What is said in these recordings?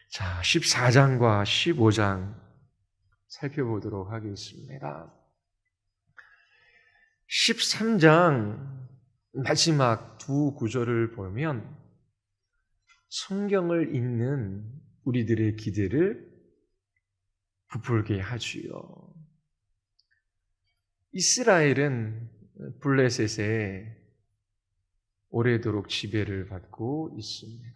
자, 14장과 15장 살펴보도록 하겠습니다. 13장 마지막 두 구절을 보면 성경을 읽는 우리들의 기대를 부풀게 하지요. 이스라엘은 블레셋에 오래도록 지배를 받고 있습니다.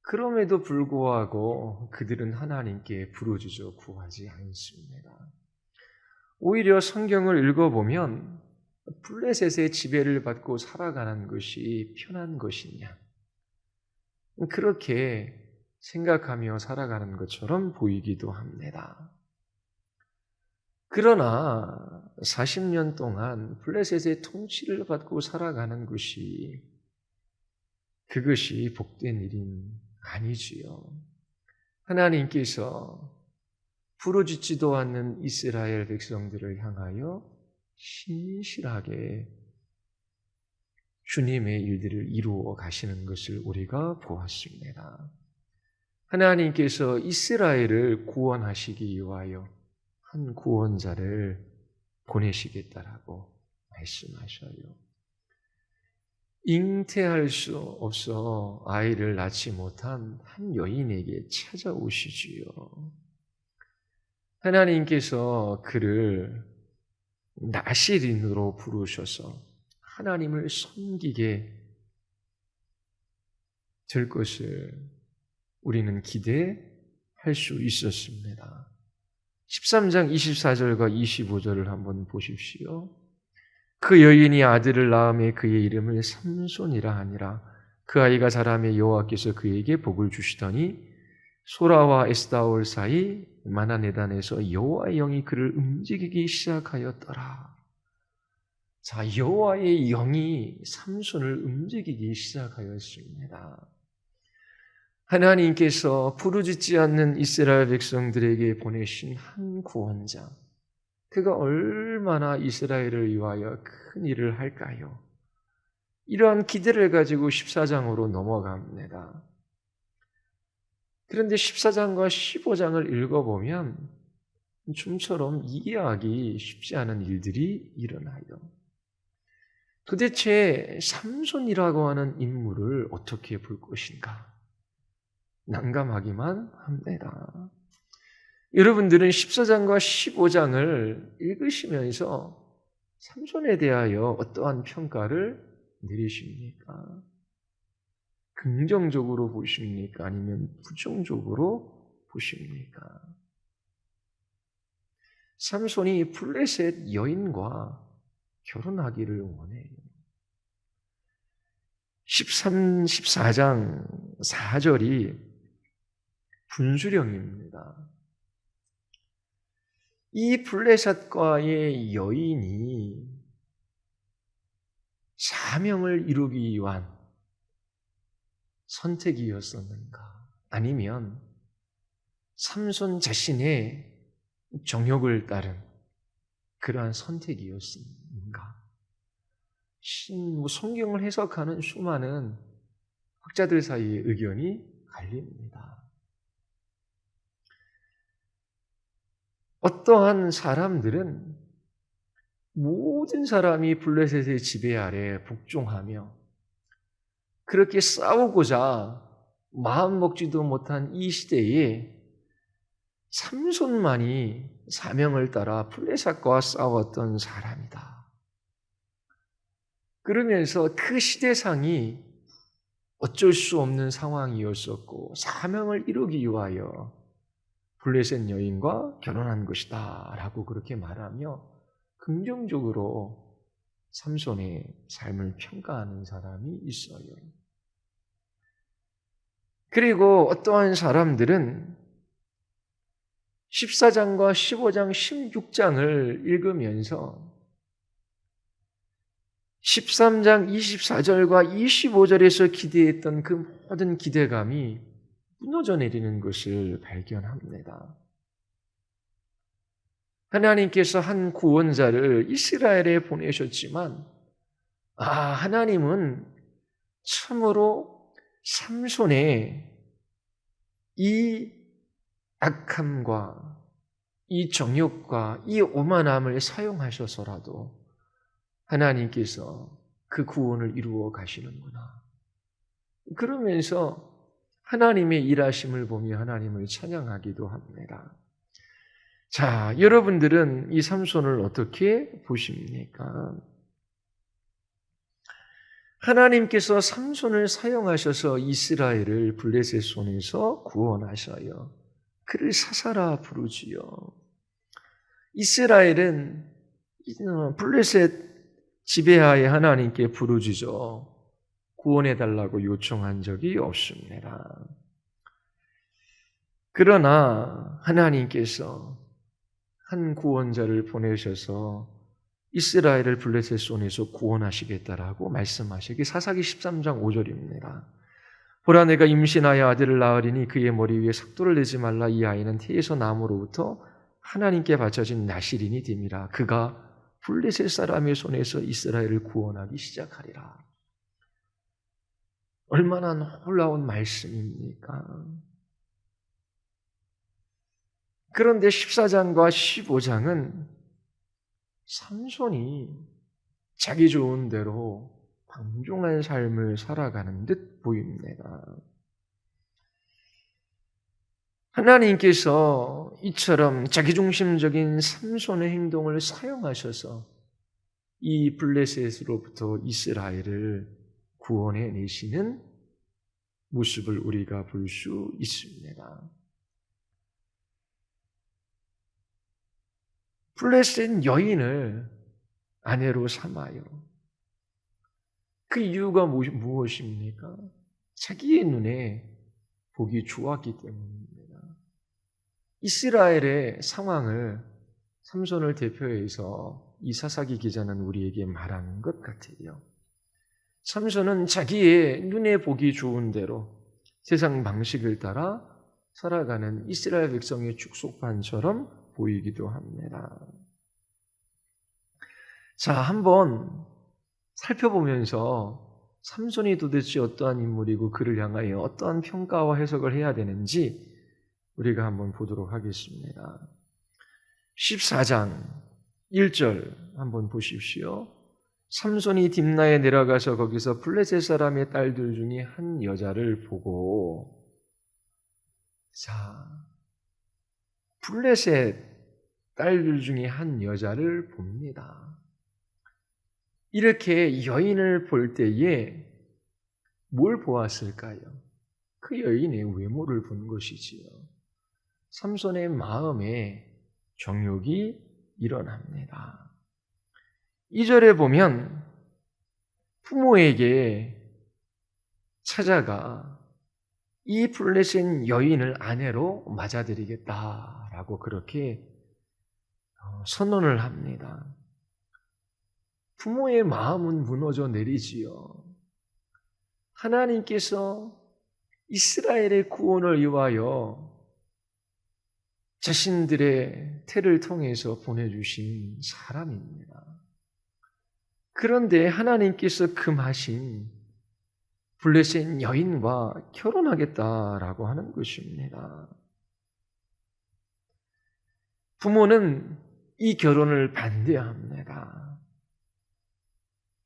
그럼에도 불구하고 그들은 하나님께 부르짖어 구하지 않습니다. 오히려 성경을 읽어보면 블레셋의 지배를 받고 살아가는 것이 편한 것이냐, 그렇게 생각하며 살아가는 것처럼 보이기도 합니다. 그러나 40년 동안 블레셋의 통치를 받고 살아가는 것이 그것이 복된 일인 아니지요. 하나님께서 부르짖지도 않는 이스라엘 백성들을 향하여 신실하게 주님의 일들을 이루어 가시는 것을 우리가 보았습니다. 하나님께서 이스라엘을 구원하시기 위하여 한 구원자를 보내시겠다라고 말씀하셔요. 잉태할 수 없어 아이를 낳지 못한 한 여인에게 찾아오시지요. 하나님께서 그를 나시린으로 부르셔서 하나님을 섬기게 될 것을 우리는 기대할 수 있었습니다. 13장 24절과 25절을 한번 보십시오. 그 여인이 아들을 낳음에 그의 이름을 삼손이라 하니라. 그 아이가 자라매 여호와께서 그에게 복을 주시더니 소라와 에스다올 사이 마나네단에서 여호와의 영이 그를 움직이기 시작하였더라. 자, 여호와의 영이 삼손을 움직이기 시작하였습니다. 하나님께서 부르짖지 않는 이스라엘 백성들에게 보내신 한 구원자, 그가 얼마나 이스라엘을 위하여 큰 일을 할까요? 이러한 기대를 가지고 14장으로 넘어갑니다. 그런데 14장과 15장을 읽어보면 좀처럼 이해하기 쉽지 않은 일들이 일어나요. 도대체 삼손이라고 하는 인물을 어떻게 볼 것인가? 난감하기만 합니다. 여러분들은 14장과 15장을 읽으시면서 삼손에 대하여 어떠한 평가를 내리십니까? 긍정적으로 보십니까? 아니면 부정적으로 보십니까? 삼손이 블레셋 여인과 결혼하기를 원해요. 14장 4절이 분수령입니다. 이 블레셋과의 여인이 사명을 이루기 위한 선택이었었는가? 아니면 삼손 자신의 정욕을 따른 그러한 선택이었는가? 성경을 해석하는 수많은 학자들 사이에 의견이 갈립니다. 어떠한 사람들은 모든 사람이 블레셋의 지배 아래 복종하며 그렇게 싸우고자 마음 먹지도 못한 이 시대에 삼손만이 사명을 따라 블레셋과 싸웠던 사람이다. 그러면서 그 시대상이 어쩔 수 없는 상황이었었고 사명을 이루기 위하여 블레셋 여인과 결혼한 것이다 라고 그렇게 말하며 긍정적으로 삼손의 삶을 평가하는 사람이 있어요. 그리고 어떠한 사람들은 14장과 15장, 16장을 읽으면서 13장 24절과 25절에서 기대했던 그 모든 기대감이 무너져 내리는 것을 발견합니다. 하나님께서 한 구원자를 이스라엘에 보내셨지만 하나님은 참으로 삼손의 이 악함과 이 정욕과 이 오만함을 사용하셔서라도 하나님께서 그 구원을 이루어 가시는구나. 그러면서 하나님의 일하심을 보며 하나님을 찬양하기도 합니다. 자, 여러분들은 이 삼손을 어떻게 보십니까? 하나님께서 삼손을 사용하셔서 이스라엘을 블레셋 손에서 구원하셔요. 그를 사사라 부르지요. 이스라엘은 블레셋 지배하에 하나님께 부르짖어 구원해달라고 요청한 적이 없습니다. 그러나 하나님께서 한 구원자를 보내셔서 이스라엘을 블레셋 손에서 구원하시겠다라고 말씀하시기 사사기 13장 5절입니다. 보라 내가 임신하여 아들을 낳으리니 그의 머리 위에 삭도를 내지 말라. 이 아이는 태에서 나무로부터 하나님께 바쳐진 나실인이 됨이라. 그가 블레셋 사람의 손에서 이스라엘을 구원하기 시작하리라. 얼마나 놀라운 말씀입니까? 그런데 14장과 15장은 삼손이 자기 좋은 대로 방종한 삶을 살아가는 듯 보입니다. 하나님께서 이처럼 자기중심적인 삼손의 행동을 사용하셔서 이 블레셋으로부터 이스라엘을 구원해 내시는 모습을 우리가 볼 수 있습니다. 블레셋 여인을 아내로 삼아요. 그 이유가 무엇입니까? 자기의 눈에 보기 좋았기 때문입니다. 이스라엘의 상황을 삼손을 대표해서 이 사사기 기자는 우리에게 말하는 것 같아요. 삼손은 자기의 눈에 보기 좋은 대로 세상 방식을 따라 살아가는 이스라엘 백성의 축소판처럼 보이기도 합니다. 자, 한번 살펴보면서 삼손이 도대체 어떠한 인물이고 그를 향하여 어떠한 평가와 해석을 해야 되는지 우리가 한번 보도록 하겠습니다. 14장 1절 한번 보십시오. 삼손이 딥나에 내려가서 거기서 블레셋 사람의 딸들 중에 한 여자를 보고, 자, 블레셋 딸들 중에 한 여자를 봅니다. 이렇게 여인을 볼 때에 뭘 보았을까요? 그 여인의 외모를 본 것이지요. 삼손의 마음에 정욕이 일어납니다. 2절에 보면 부모에게 찾아가 이 블레셋 여인을 아내로 맞아들이겠다라고 그렇게 선언을 합니다. 부모의 마음은 무너져 내리지요. 하나님께서 이스라엘의 구원을 위하여 자신들의 태를 통해서 보내주신 사람입니다. 그런데 하나님께서 금하신 블레셋 여인과 결혼하겠다라고 하는 것입니다. 부모는 이 결혼을 반대합니다.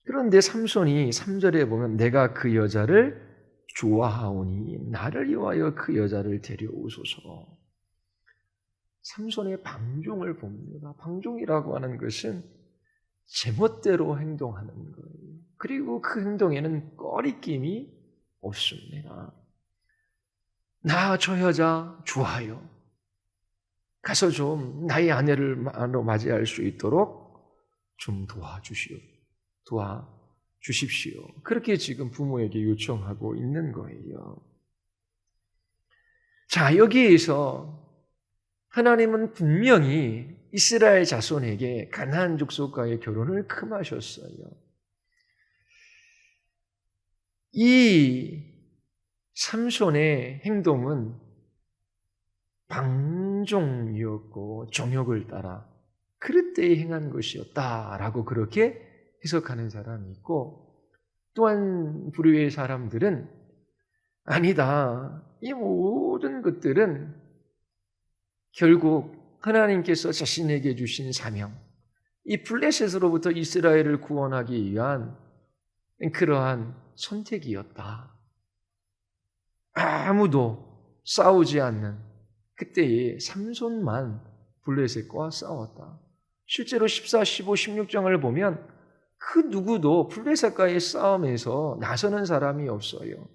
그런데 삼손이 3절에 보면 내가 그 여자를 좋아하오니 나를 위하여 그 여자를 데려오소서. 삼손의 방종을 봅니다. 방종이라고 하는 것은 제멋대로 행동하는 거예요. 그리고 그 행동에는 꺼리낌이 없습니다. 나 저 여자 좋아요. 가서 좀 나의 아내를 맞이할 수 있도록 좀 도와주십시오. 그렇게 지금 부모에게 요청하고 있는 거예요. 자, 여기에서 하나님은 분명히 이스라엘 자손에게 가나안 족속과의 결혼을 금하셨어요. 이 삼손의 행동은 방종이었고 정욕을 따라 그릇 때에 행한 것이었다라고 그렇게 해석하는 사람이 있고, 또한 부류의 사람들은 아니다, 이 모든 것들은 결국 하나님께서 자신에게 주신 사명, 이 블레셋으로부터 이스라엘을 구원하기 위한 그러한 선택이었다. 아무도 싸우지 않는 그때의 삼손만 블레셋과 싸웠다. 실제로 14, 15, 16장을 보면 그 누구도 블레셋과의 싸움에서 나서는 사람이 없어요.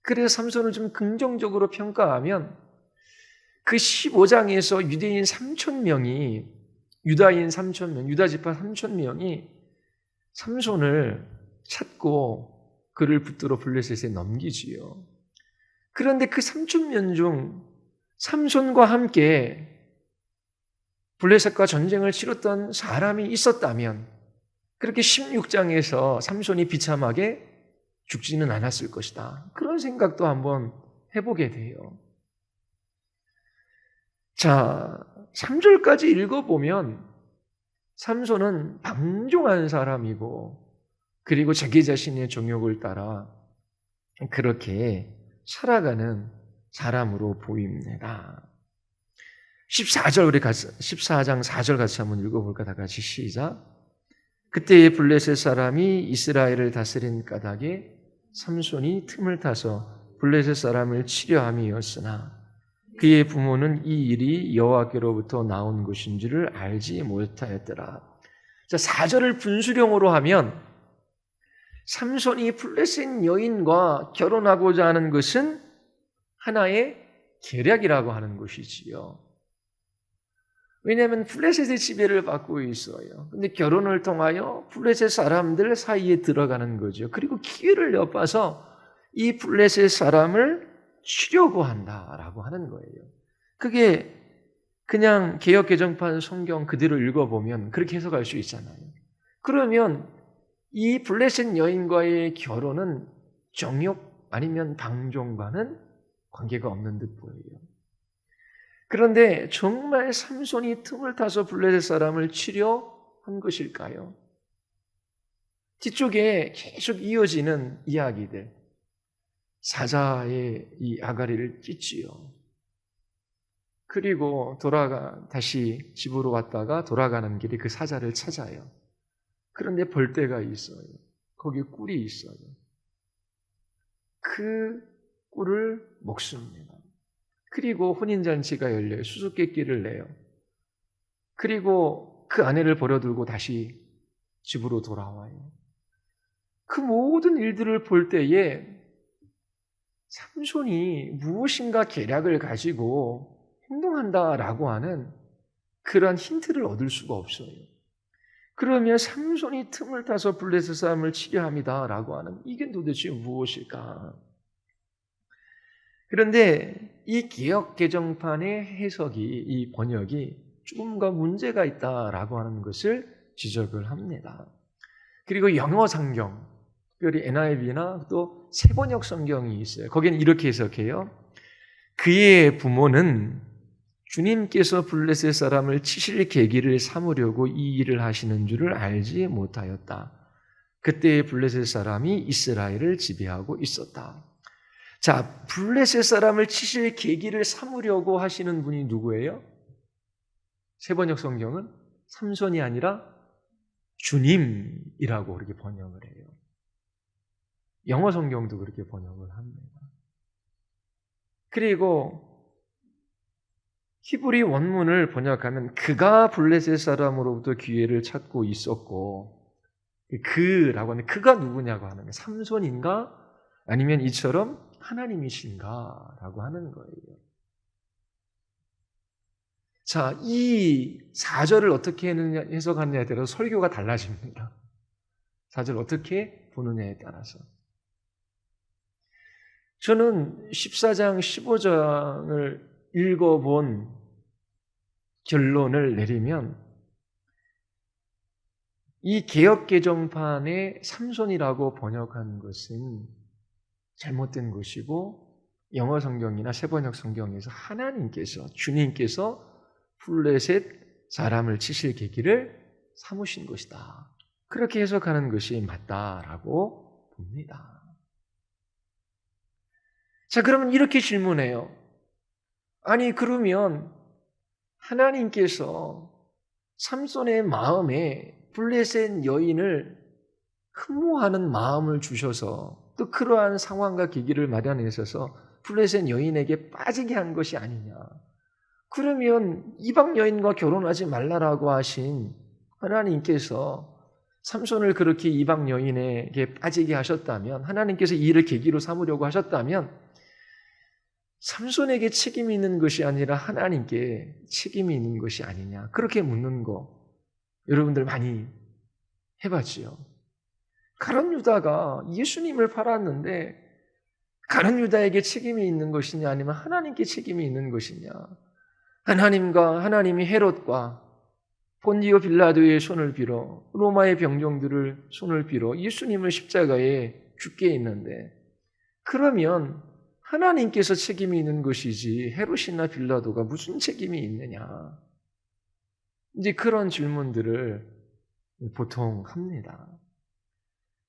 그래서 삼손을 좀 긍정적으로 평가하면 그 15장에서 유다인 3,000명이 유다 지파 3,000명이 삼손을 찾고 그를 붙들어 블레셋에 넘기지요. 그런데 그 3,000명 중 삼손과 함께 블레셋과 전쟁을 치렀던 사람이 있었다면 그렇게 16장에서 삼손이 비참하게 죽지는 않았을 것이다. 그런 생각도 한번 해보게 돼요. 자, 3절까지 읽어보면 삼손은 방종한 사람이고 그리고 자기 자신의 정욕을 따라 그렇게 살아가는 사람으로 보입니다. 14장 4절 같이 한번 읽어볼까? 다 같이 시작. 그때의 블레셋 사람이 이스라엘을 다스린 까닭에 삼손이 틈을 타서 블레셋 사람을 치려 함이었으나 그의 부모는 이 일이 여호와께로부터 나온 것인 줄을 알지 못하였더라. 자, 4절을 분수령으로 하면 삼손이 블레셋 여인과 결혼하고자 하는 것은 하나의 계략이라고 하는 것이지요. 왜냐하면 블레셋의 지배를 받고 있어요. 근데 결혼을 통하여 블레셋 사람들 사이에 들어가는 거죠. 그리고 기회를 엿봐서 이 블레셋 사람을 치려고 한다라고 하는 거예요. 그게 그냥 개역개정판 성경 그대로 읽어보면 그렇게 해석할 수 있잖아요. 그러면 이 블레셋 여인과의 결혼은 정욕 아니면 방종과는 관계가 없는 듯 보여요. 그런데 정말 삼손이 틈을 타서 블레셋 사람을 치려 한 것일까요? 뒤쪽에 계속 이어지는 이야기들, 사자의 이 아가리를 찢지요. 그리고 다시 집으로 왔다가 돌아가는 길에 그 사자를 찾아요. 그런데 벌떼가 있어요. 거기에 꿀이 있어요. 그 꿀을 먹습니다. 그리고 혼인잔치가 열려요. 수수께끼를 내요. 그리고 그 아내를 버려두고 다시 집으로 돌아와요. 그 모든 일들을 볼 때에 삼손이 무엇인가 계략을 가지고 행동한다라고 하는 그런 힌트를 얻을 수가 없어요. 그러면 삼손이 틈을 타서 블레셋 사람을 치려 합니다라고 하는 이게 도대체 무엇일까? 그런데 이 개역 개정판의 해석이, 이 번역이 조금가 문제가 있다라고 하는 것을 지적을 합니다. 그리고 영어 성경, 특별히 NIV나 또 세번역 성경이 있어요. 거기는 이렇게 해석해요. 그의 부모는 주님께서 블레셋 사람을 치실 계기를 삼으려고 이 일을 하시는 줄을 알지 못하였다. 그때 블레셋 사람이 이스라엘을 지배하고 있었다. 자, 블레셋 사람을 치실 계기를 삼으려고 하시는 분이 누구예요? 세번역 성경은 삼손이 아니라 주님이라고 그렇게 번역을 해요. 영어 성경도 그렇게 번역을 합니다. 그리고 히브리 원문을 번역하면 그가 블레셋 사람으로부터 기회를 찾고 있었고, 그라고 하는 그가 누구냐고 하는 거예요. 삼손인가? 아니면 이처럼 하나님이신가? 라고 하는 거예요. 자, 이 4절을 어떻게 해석하느냐에 따라서 설교가 달라집니다. 4절 어떻게 보느냐에 따라서. 저는 14장, 15장을 읽어본 결론을 내리면 이 개역개정판의 삼손이라고 번역한 것은 잘못된 것이고 영어 성경이나 세번역 성경에서 하나님께서, 주님께서 블레셋 사람을 치실 계기를 삼으신 것이다. 그렇게 해석하는 것이 맞다라고 봅니다. 자, 그러면 이렇게 질문해요. 아니, 그러면 하나님께서 삼손의 마음에 블레셋 여인을 흠모하는 마음을 주셔서 또 그러한 상황과 계기를 마련하셔서 블레셋 여인에게 빠지게 한 것이 아니냐. 그러면 이방 여인과 결혼하지 말라라고 하신 하나님께서 삼손을 그렇게 이방 여인에게 빠지게 하셨다면, 하나님께서 이 일을 계기로 삼으려고 하셨다면 삼손에게 책임이 있는 것이 아니라 하나님께 책임이 있는 것이 아니냐. 그렇게 묻는 거 여러분들 많이 해봤지요. 가룟 유다가 예수님을 팔았는데 가룟 유다에게 책임이 있는 것이냐 아니면 하나님께 책임이 있는 것이냐. 하나님이 헤롯과 본디오 빌라도의 손을 빌어 로마의 병정들을 손을 빌어 예수님을 십자가에 죽게 했는데, 그러면 하나님께서 책임이 있는 것이지 헤롯이나 빌라도가 무슨 책임이 있느냐. 이제 그런 질문들을 보통 합니다.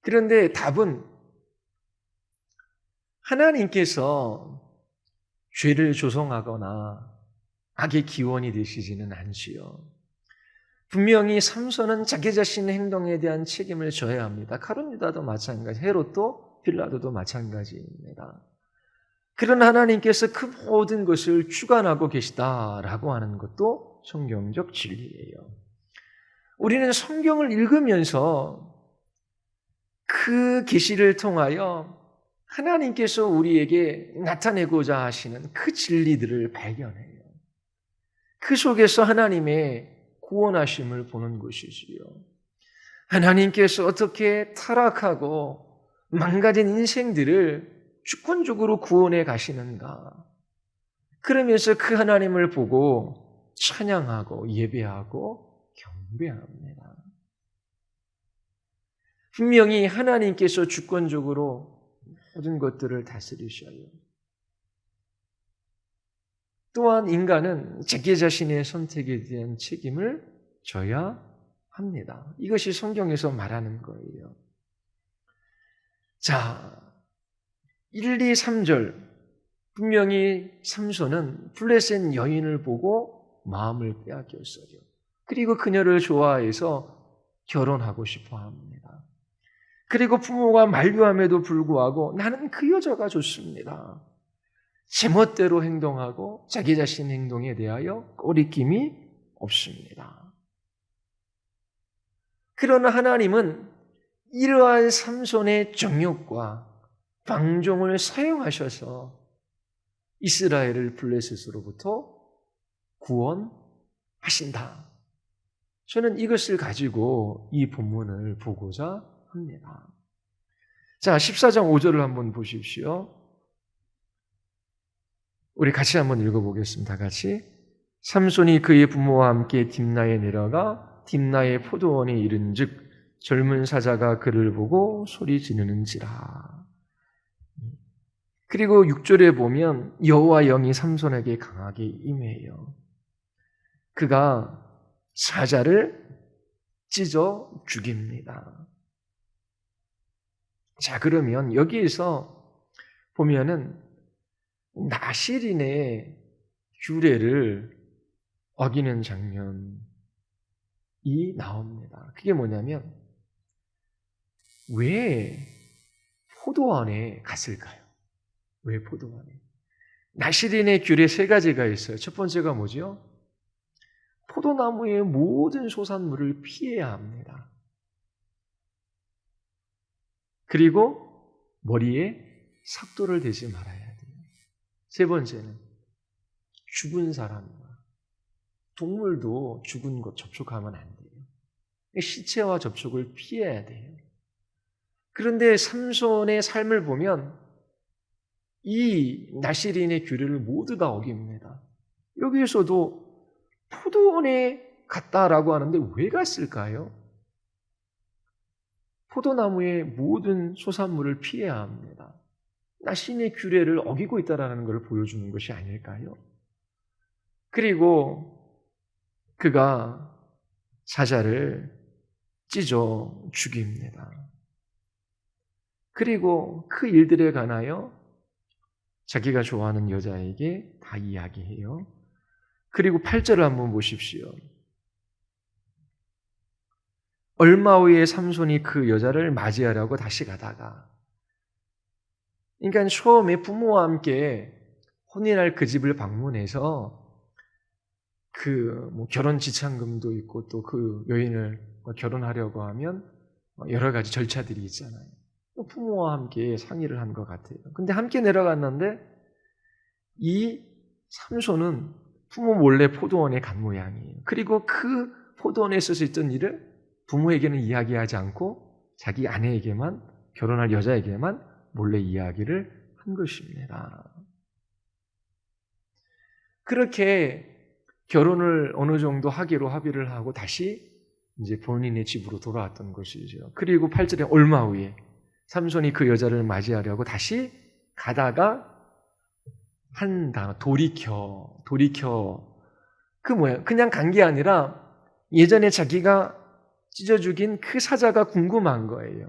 그런데 답은 하나님께서 죄를 조성하거나 악의 기원이 되시지는 않지요. 분명히 삼손은 자기 자신의 행동에 대한 책임을 져야 합니다. 가룟 유다도 마찬가지, 헤롯도 빌라도도 마찬가지입니다. 그러나 하나님께서 그 모든 것을 주관하고 계시다라고 하는 것도 성경적 진리예요. 우리는 성경을 읽으면서 그 계시를 통하여 하나님께서 우리에게 나타내고자 하시는 그 진리들을 발견해요. 그 속에서 하나님의 구원하심을 보는 것이지요. 하나님께서 어떻게 타락하고 망가진 인생들을 주권적으로 구원해 가시는가. 그러면서 그 하나님을 보고 찬양하고 예배하고 경배합니다. 분명히 하나님께서 주권적으로 모든 것들을 다스리셔요. 또한 인간은 자기 자신의 선택에 대한 책임을 져야 합니다. 이것이 성경에서 말하는 거예요. 자, 1, 2, 3절 분명히 삼손은 블레셋 여인을 보고 마음을 빼앗겼어요. 그리고 그녀를 좋아해서 결혼하고 싶어 합니다. 그리고 부모가 만류함에도 불구하고 나는 그 여자가 좋습니다. 제멋대로 행동하고 자기 자신 행동에 대하여 꺼리낌이 없습니다. 그러나 하나님은 이러한 삼손의 정욕과 방종을 사용하셔서 이스라엘을 블레셋으로부터 구원하신다. 저는 이것을 가지고 이 본문을 보고자 합니다. 자, 14장 5절을 한번 보십시오. 우리 같이 한번 읽어보겠습니다. 같이. 삼손이 그의 부모와 함께 딥나에 내려가 딥나의 포도원에 이른즉 젊은 사자가 그를 보고 소리 지르는지라. 그리고 6절에 보면 여호와 영이 삼손에게 강하게 임해요. 그가 사자를 찢어 죽입니다. 자, 그러면 여기에서 보면은 나실인의 규례를 어기는 장면이 나옵니다. 그게 뭐냐면 왜 포도원에 갔을까요? 왜 포도원에? 나실인의 규례 3가지가 있어요. 첫 번째가 뭐죠? 포도나무의 모든 소산물을 피해야 합니다. 그리고 머리에 삭도를 대지 말아야 돼요. 세 번째는 죽은 사람과 동물도 죽은 것 접촉하면 안 돼요. 시체와 접촉을 피해야 돼요. 그런데 삼손의 삶을 보면 이 나실인의 규례를 모두 다 어깁니다. 여기에서도 포도원에 갔다라고 하는데 왜 갔을까요? 포도나무의 모든 소산물을 피해야 합니다. 나신의 규례를 어기고 있다는 것을 보여주는 것이 아닐까요? 그리고 그가 사자를 찢어 죽입니다. 그리고 그 일들에 관하여 자기가 좋아하는 여자에게 다 이야기해요. 그리고 8절을 한번 보십시오. 얼마 후에 삼손이 그 여자를 맞이하려고 다시 가다가, 그러니까 처음에 부모와 함께 혼인할 그 집을 방문해서 결혼 지참금도 있고 또 그 여인을 결혼하려고 하면 여러 가지 절차들이 있잖아요. 부모와 함께 상의를 한 것 같아요. 근데 함께 내려갔는데 이 삼손은 부모 몰래 포도원에 간 모양이에요. 그리고 그 포도원에 있어서 있던 일을 부모에게는 이야기하지 않고 자기 아내에게만, 결혼할 여자에게만 몰래 이야기를 한 것입니다. 그렇게 결혼을 어느 정도 하기로 합의를 하고 다시 이제 본인의 집으로 돌아왔던 것이죠. 그리고 8절에 얼마 후에 삼손이 그 여자를 맞이하려고 다시 가다가 한 단어, 돌이켜. 그 뭐야? 그냥 간 게 아니라 예전에 자기가 찢어 죽인 그 사자가 궁금한 거예요.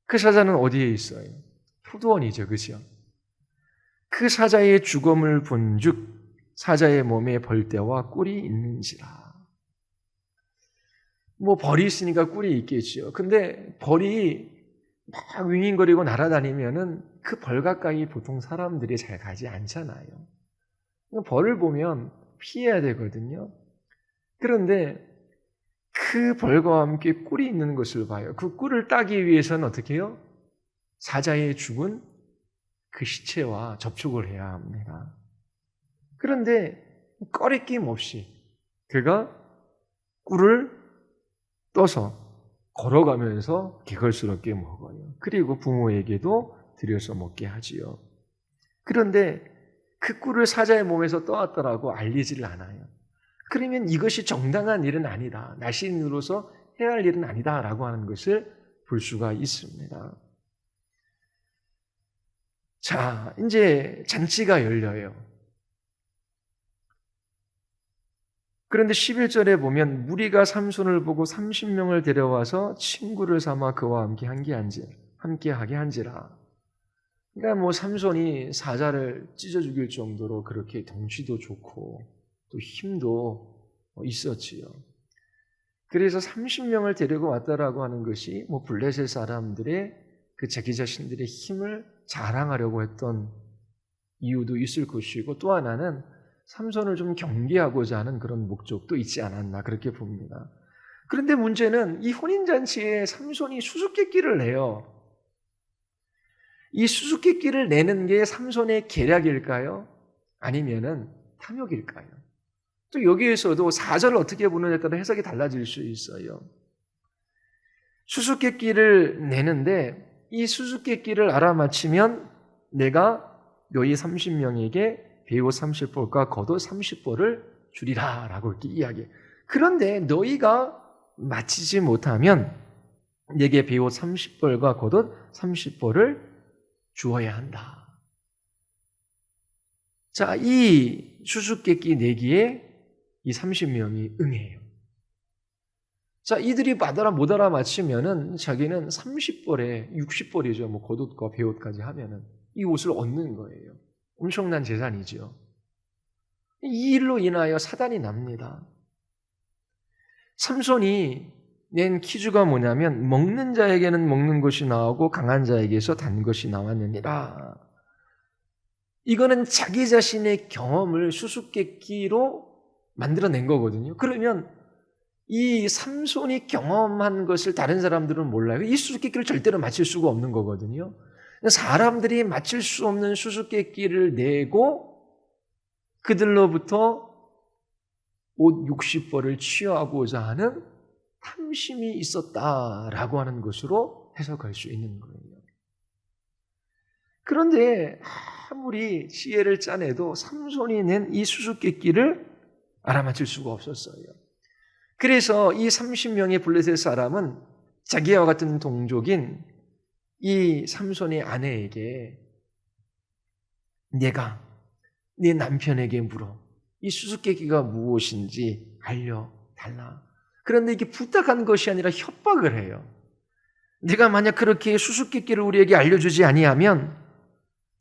그 사자는 어디에 있어요? 포도원이죠, 그죠? 그 사자의 죽음을 본즉 사자의 몸에 벌떼와 꿀이 있는지라. 벌이 있으니까 꿀이 있겠죠. 근데 벌이 막 윙윙거리고 날아다니면은 그 벌 가까이 보통 사람들이 잘 가지 않잖아요. 벌을 보면 피해야 되거든요. 그런데 그 벌과 함께 꿀이 있는 것을 봐요. 그 꿀을 따기 위해서는 어떻게 해요? 사자의 죽은 그 시체와 접촉을 해야 합니다. 그런데 꺼리낌 없이 그가 꿀을 떠서 걸어가면서 개걸스럽게 먹어요. 그리고 부모에게도 드려서 먹게 하지요. 그런데 그 꿀을 사자의 몸에서 떠왔더라고 알리지를 않아요. 그러면 이것이 정당한 일은 아니다. 나신으로서 해야 할 일은 아니다라고 하는 것을 볼 수가 있습니다. 자, 이제 잔치가 열려요. 그런데 11절에 보면 무리가 삼손을 보고 30명을 데려와서 친구를 삼아 그와 함께하게 한지라. 그러니까 삼손이 사자를 찢어 죽일 정도로 그렇게 덩치도 좋고 또 힘도 있었지요. 그래서 30명을 데리고 왔다라고 하는 것이 블레셋 사람들의 그 자기 자신들의 힘을 자랑하려고 했던 이유도 있을 것이고, 또 하나는 삼손을 좀 경계하고자 하는 그런 목적도 있지 않았나 그렇게 봅니다. 그런데 문제는 이 혼인잔치에 삼손이 수수께끼를 내요. 이 수수께끼를 내는 게 삼손의 계략일까요? 아니면은 탐욕일까요? 또 여기에서도 4절을 어떻게 보느냐에 따라 해석이 달라질 수 있어요. 수수께끼를 내는데 이 수수께끼를 알아맞히면 내가 너희 30명에게 배옷 30벌과 겉옷 30벌을 주리라 라고 이렇게 이야기해요. 그런데 너희가 맞히지 못하면 내게 배옷 30벌과 겉옷 30벌을 주어야 한다. 자, 이 수수께끼 내기에 이 30명이 응해요. 자, 이들이 못 알아맞히면은 자기는 30벌에 60벌이죠. 겉옷과 배옷까지 하면은 이 옷을 얻는 거예요. 엄청난 재산이죠. 이 일로 인하여 사단이 납니다. 삼손이 낸 퀴즈가 뭐냐면 먹는 자에게는 먹는 것이 나오고 강한 자에게서 단 것이 나왔느니라. 이거는 자기 자신의 경험을 수수께끼로 만들어낸 거거든요. 그러면 이 삼손이 경험한 것을 다른 사람들은 몰라요. 이 수수께끼를 절대로 맞힐 수가 없는 거거든요. 사람들이 맞힐 수 없는 수수께끼를 내고 그들로부터 옷 60벌을 취하고자 하는 탐심이 있었다라고 하는 것으로 해석할 수 있는 거예요. 그런데 아무리 지혜를 짜내도 삼손이 낸 이 수수께끼를 알아맞힐 수가 없었어요. 그래서 이 30명의 블레셋 사람은 자기와 같은 동족인 이 삼손의 아내에게 내가 네 남편에게 물어 이 수수께끼가 무엇인지 알려달라. 그런데 이게 부탁한 것이 아니라 협박을 해요. 네가 만약 그렇게 수수께끼를 우리에게 알려주지 아니하면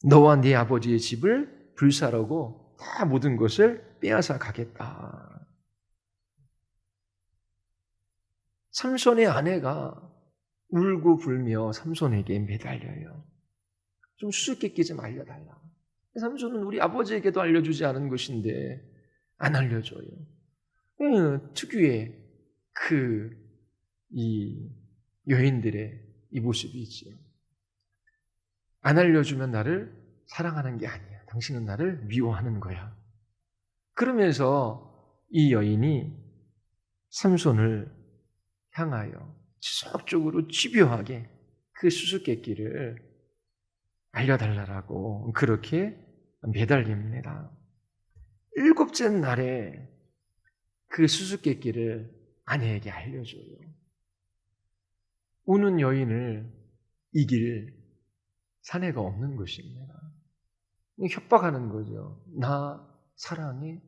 너와 네 아버지의 집을 불사르고 다 모든 것을 빼앗아 가겠다. 삼손의 아내가 울고 불며 삼손에게 매달려요. 좀 수수께끼 좀 알려달라. 삼손은 우리 아버지에게도 알려주지 않은 것인데 안 알려줘요. 특유의 이 여인들의 이 모습이 있죠. 안 알려주면 나를 사랑하는 게 아니야. 당신은 나를 미워하는 거야. 그러면서 이 여인이 삼손을 향하여 지속적으로 집요하게 그 수수께끼를 알려달라고 그렇게 매달립니다. 7째 날에 그 수수께끼를 아내에게 알려줘요. 우는 여인을 이길 사내가 없는 것입니다. 협박하는 거죠. 나 사랑해,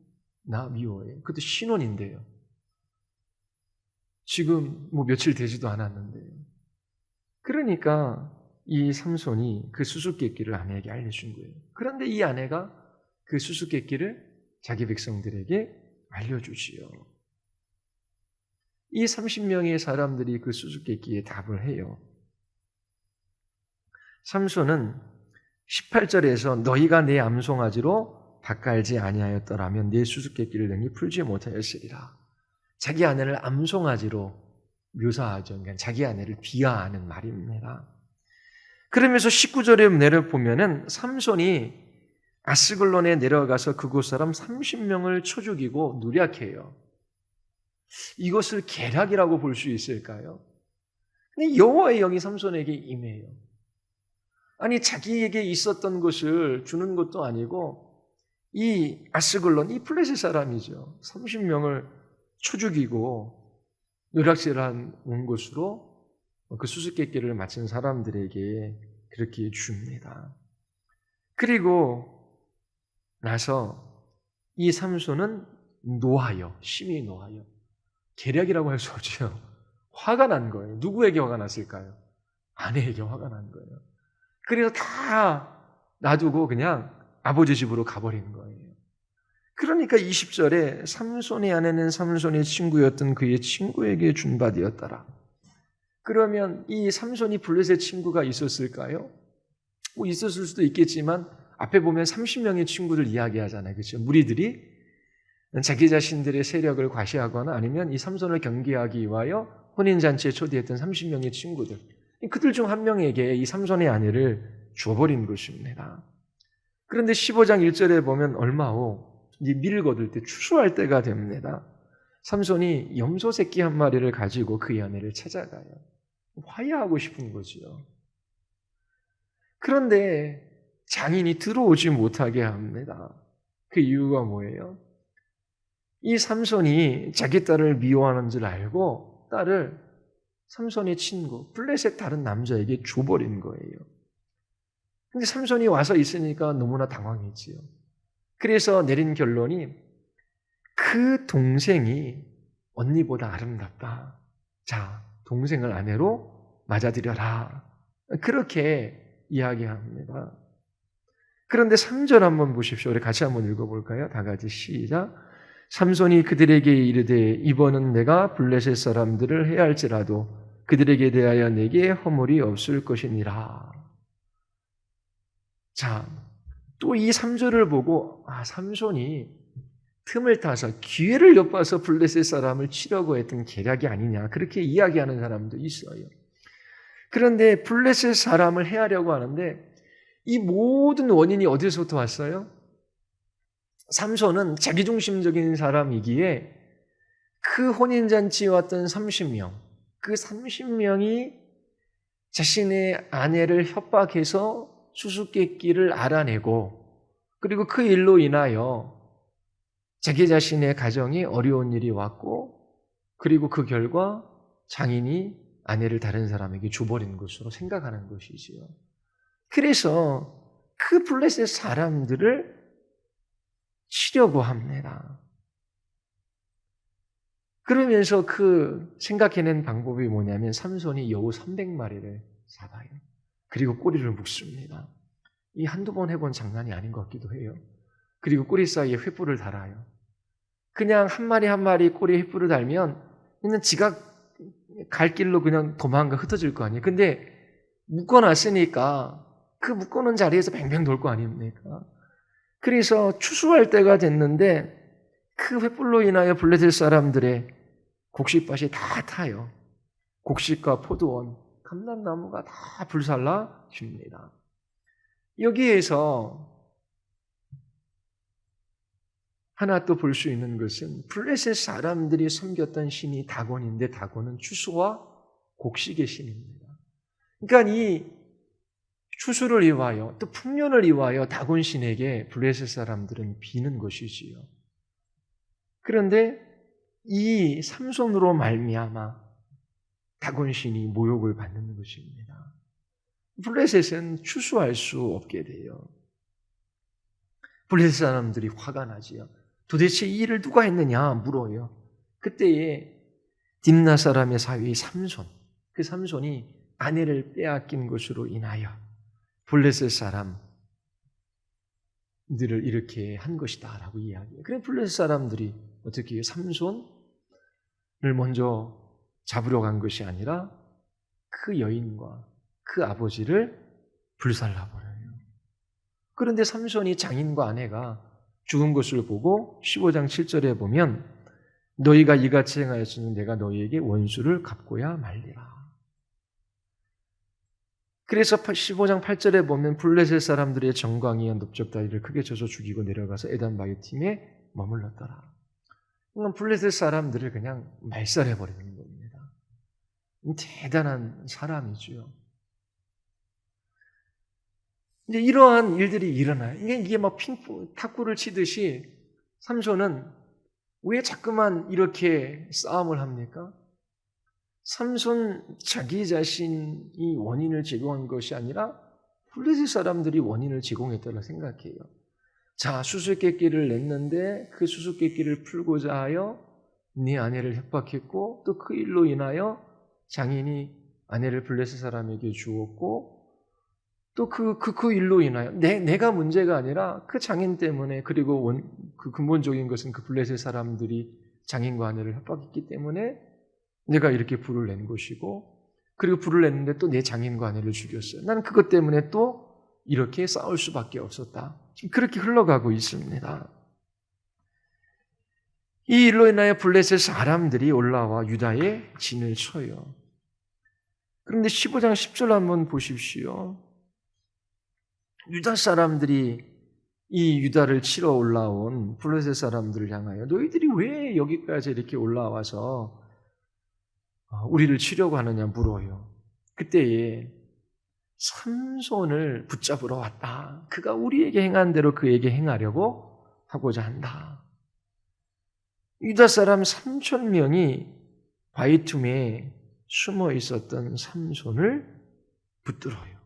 나 미워해. 그것도 신혼인데요. 지금 며칠 되지도 않았는데요. 그러니까 이 삼손이 그 수수께끼를 아내에게 알려준 거예요. 그런데 이 아내가 그 수수께끼를 자기 백성들에게 알려주지요. 이 30명의 사람들이 그 수수께끼에 답을 해요. 삼손은 18절에서 너희가 내 암송아지로 밭갈지 아니하였더라면 내 수수께끼를 능히 풀지 못하였으리라. 자기 아내를 암송아지로 묘사하죠. 그러니까 자기 아내를 비하하는 말입니다. 그러면서 19절의 내를 보면은 삼손이 아스글론에 내려가서 그곳 사람 30명을 쳐 죽이고 노략해요. 이것을 계략이라고 볼 수 있을까요? 근데 여호와의 영이 삼손에게 임해요. 아니 자기에게 있었던 것을 주는 것도 아니고 이 아스글론, 이 블레셋 사람이죠. 30명을 쳐 죽이고 노략질한 온 것으로 그 수수께끼를 마친 사람들에게 그렇게 줍니다. 그리고 나서 이 삼손은 노하여, 심히 노하여, 계략이라고 할 수 없죠. 화가 난 거예요. 누구에게 화가 났을까요? 아내에게 화가 난 거예요. 그래서 다 놔두고 그냥 아버지 집으로 가버린 거예요. 그러니까 20절에 삼손의 아내는 삼손의 친구였던 그의 친구에게 준 바 되었더라. 그러면 이 삼손이 블레셋 친구가 있었을까요? 있었을 수도 있겠지만 앞에 보면 30명의 친구들 이야기하잖아요. 그렇죠? 무리들이 자기 자신들의 세력을 과시하거나 아니면 이 삼손을 경계하기 위하여 혼인잔치에 초대했던 30명의 친구들. 그들 중 한 명에게 이 삼손의 아내를 줘버린 것입니다. 그런데 15장 1절에 보면 얼마 후 이제 밀을 거둘 때 추수할 때가 됩니다. 삼손이 염소 새끼 한 마리를 가지고 그의 아내를 찾아가요. 화해하고 싶은 거지요. 그런데 장인이 들어오지 못하게 합니다. 그 이유가 뭐예요? 이 삼손이 자기 딸을 미워하는 줄 알고 딸을 삼손의 친구, 블레셋 다른 남자에게 줘버린 거예요. 근데 삼손이 와서 있으니까 너무나 당황했지요. 그래서 내린 결론이 그 동생이 언니보다 아름답다. 자, 동생을 아내로 맞아들여라. 그렇게 이야기합니다. 그런데 3절 한번 보십시오. 우리 같이 한번 읽어볼까요? 다 같이 시작. 삼손이 그들에게 이르되 이번은 내가 블레셋 사람들을 해할지라도 그들에게 대하여 내게 허물이 없을 것이니라. 자, 또 이 3절을 보고 삼손이 틈을 타서 기회를 엿봐서 블레셋 사람을 치려고 했던 계략이 아니냐 그렇게 이야기하는 사람도 있어요. 그런데 블레셋 사람을 해하려고 하는데 이 모든 원인이 어디서부터 왔어요? 삼손은 자기중심적인 사람이기에 그 혼인잔치에 왔던 30명, 그 30명이 자신의 아내를 협박해서 수수께끼를 알아내고 그리고 그 일로 인하여 자기 자신의 가정에 어려운 일이 왔고 그리고 그 결과 장인이 아내를 다른 사람에게 줘버린 것으로 생각하는 것이지요. 그래서 그 블레셋 사람들을 치려고 합니다. 그러면서 그 생각해낸 방법이 뭐냐면 삼손이 여우 300마리를 잡아요. 그리고 꼬리를 묶습니다. 이 한두 번 해본 장난이 아닌 것 같기도 해요. 그리고 꼬리 사이에 횃불을 달아요. 그냥 한 마리 한 마리 꼬리에 횃불을 달면 그냥 지가 갈 길로 그냥 도망가 흩어질 거 아니에요. 근데 묶어놨으니까 그 묶어놓은 자리에서 뱅뱅 돌 거 아닙니까? 그래서 추수할 때가 됐는데 그 횃불로 인하여 블레셋 사람들의 곡식밭이 다 타요. 곡식과 포도원, 감람나무가 다 불살라 줍니다. 여기에서 하나 또 볼 수 있는 것은 블레셋 사람들이 섬겼던 신이 다곤인데 다곤은 추수와 곡식의 신입니다. 그러니까 이 추수를 위하여 또 풍년을 위하여 다곤 신에게 블레셋 사람들은 비는 것이지요. 그런데 이 삼손으로 말미암아 다곤 신이 모욕을 받는 것입니다. 블레셋은 추수할 수 없게 돼요. 블레셋 사람들이 화가 나지요. 도대체 이 일을 누가 했느냐 물어요. 그때에 딥나 사람의 사위 삼손, 그 삼손이 아내를 빼앗긴 것으로 인하여 블레셋 사람들을 이렇게 한 것이다라고 이야기해요. 그래 블레셋 사람들이 어떻게 해요? 삼손을 먼저 잡으러 간 것이 아니라 그 여인과 그 아버지를 불살라버려요. 그런데 삼손이 장인과 아내가 죽은 것을 보고 15장 7절에 보면 너희가 이같이 행하였으니 내가 너희에게 원수를 갚고야 말리라. 그래서 15장 8절에 보면 블레셋 사람들의 정광이한 넓적다리를 크게 쳐서 죽이고 내려가서 에단 바기팀에 머물렀더라. 그러니까 블레셋 사람들을 그냥 말살해버리는 겁니다. 대단한 사람이죠. 이제 이러한 일들이 일어나요. 이게 막 탁구를 치듯이 삼손은 왜 자꾸만 이렇게 싸움을 합니까? 삼손 자기 자신이 원인을 제공한 것이 아니라 블레셋 사람들이 원인을 제공했다고 생각해요. 자, 수수께끼를 냈는데 그 수수께끼를 풀고자 하여 네 아내를 협박했고 또 그 일로 인하여 장인이 아내를 블레셋 사람에게 주었고 또 그 일로 인하여 내가 문제가 아니라 그 장인 때문에 그리고 그 근본적인 것은 그 블레셋 사람들이 장인과 아내를 협박했기 때문에 내가 이렇게 불을 낸 것이고 그리고 불을 냈는데 또 내 장인과 아내를 죽였어요. 나는 그것 때문에 또 이렇게 싸울 수밖에 없었다. 지금 그렇게 흘러가고 있습니다. 이 일로 인하여 블레셋 사람들이 올라와 유다에 진을 쳐요. 그런데 15장 10절 한번 보십시오. 유다 사람들이 이 유다를 치러 올라온 블레셋 사람들을 향하여 너희들이 왜 여기까지 이렇게 올라와서 우리를 치려고 하느냐 물어요. 그때에 삼손을 붙잡으러 왔다. 그가 우리에게 행한 대로 그에게 행하려고 하고자 한다. 유다 사람 3,000명이 바위틈에 숨어 있었던 삼손을 붙들어요.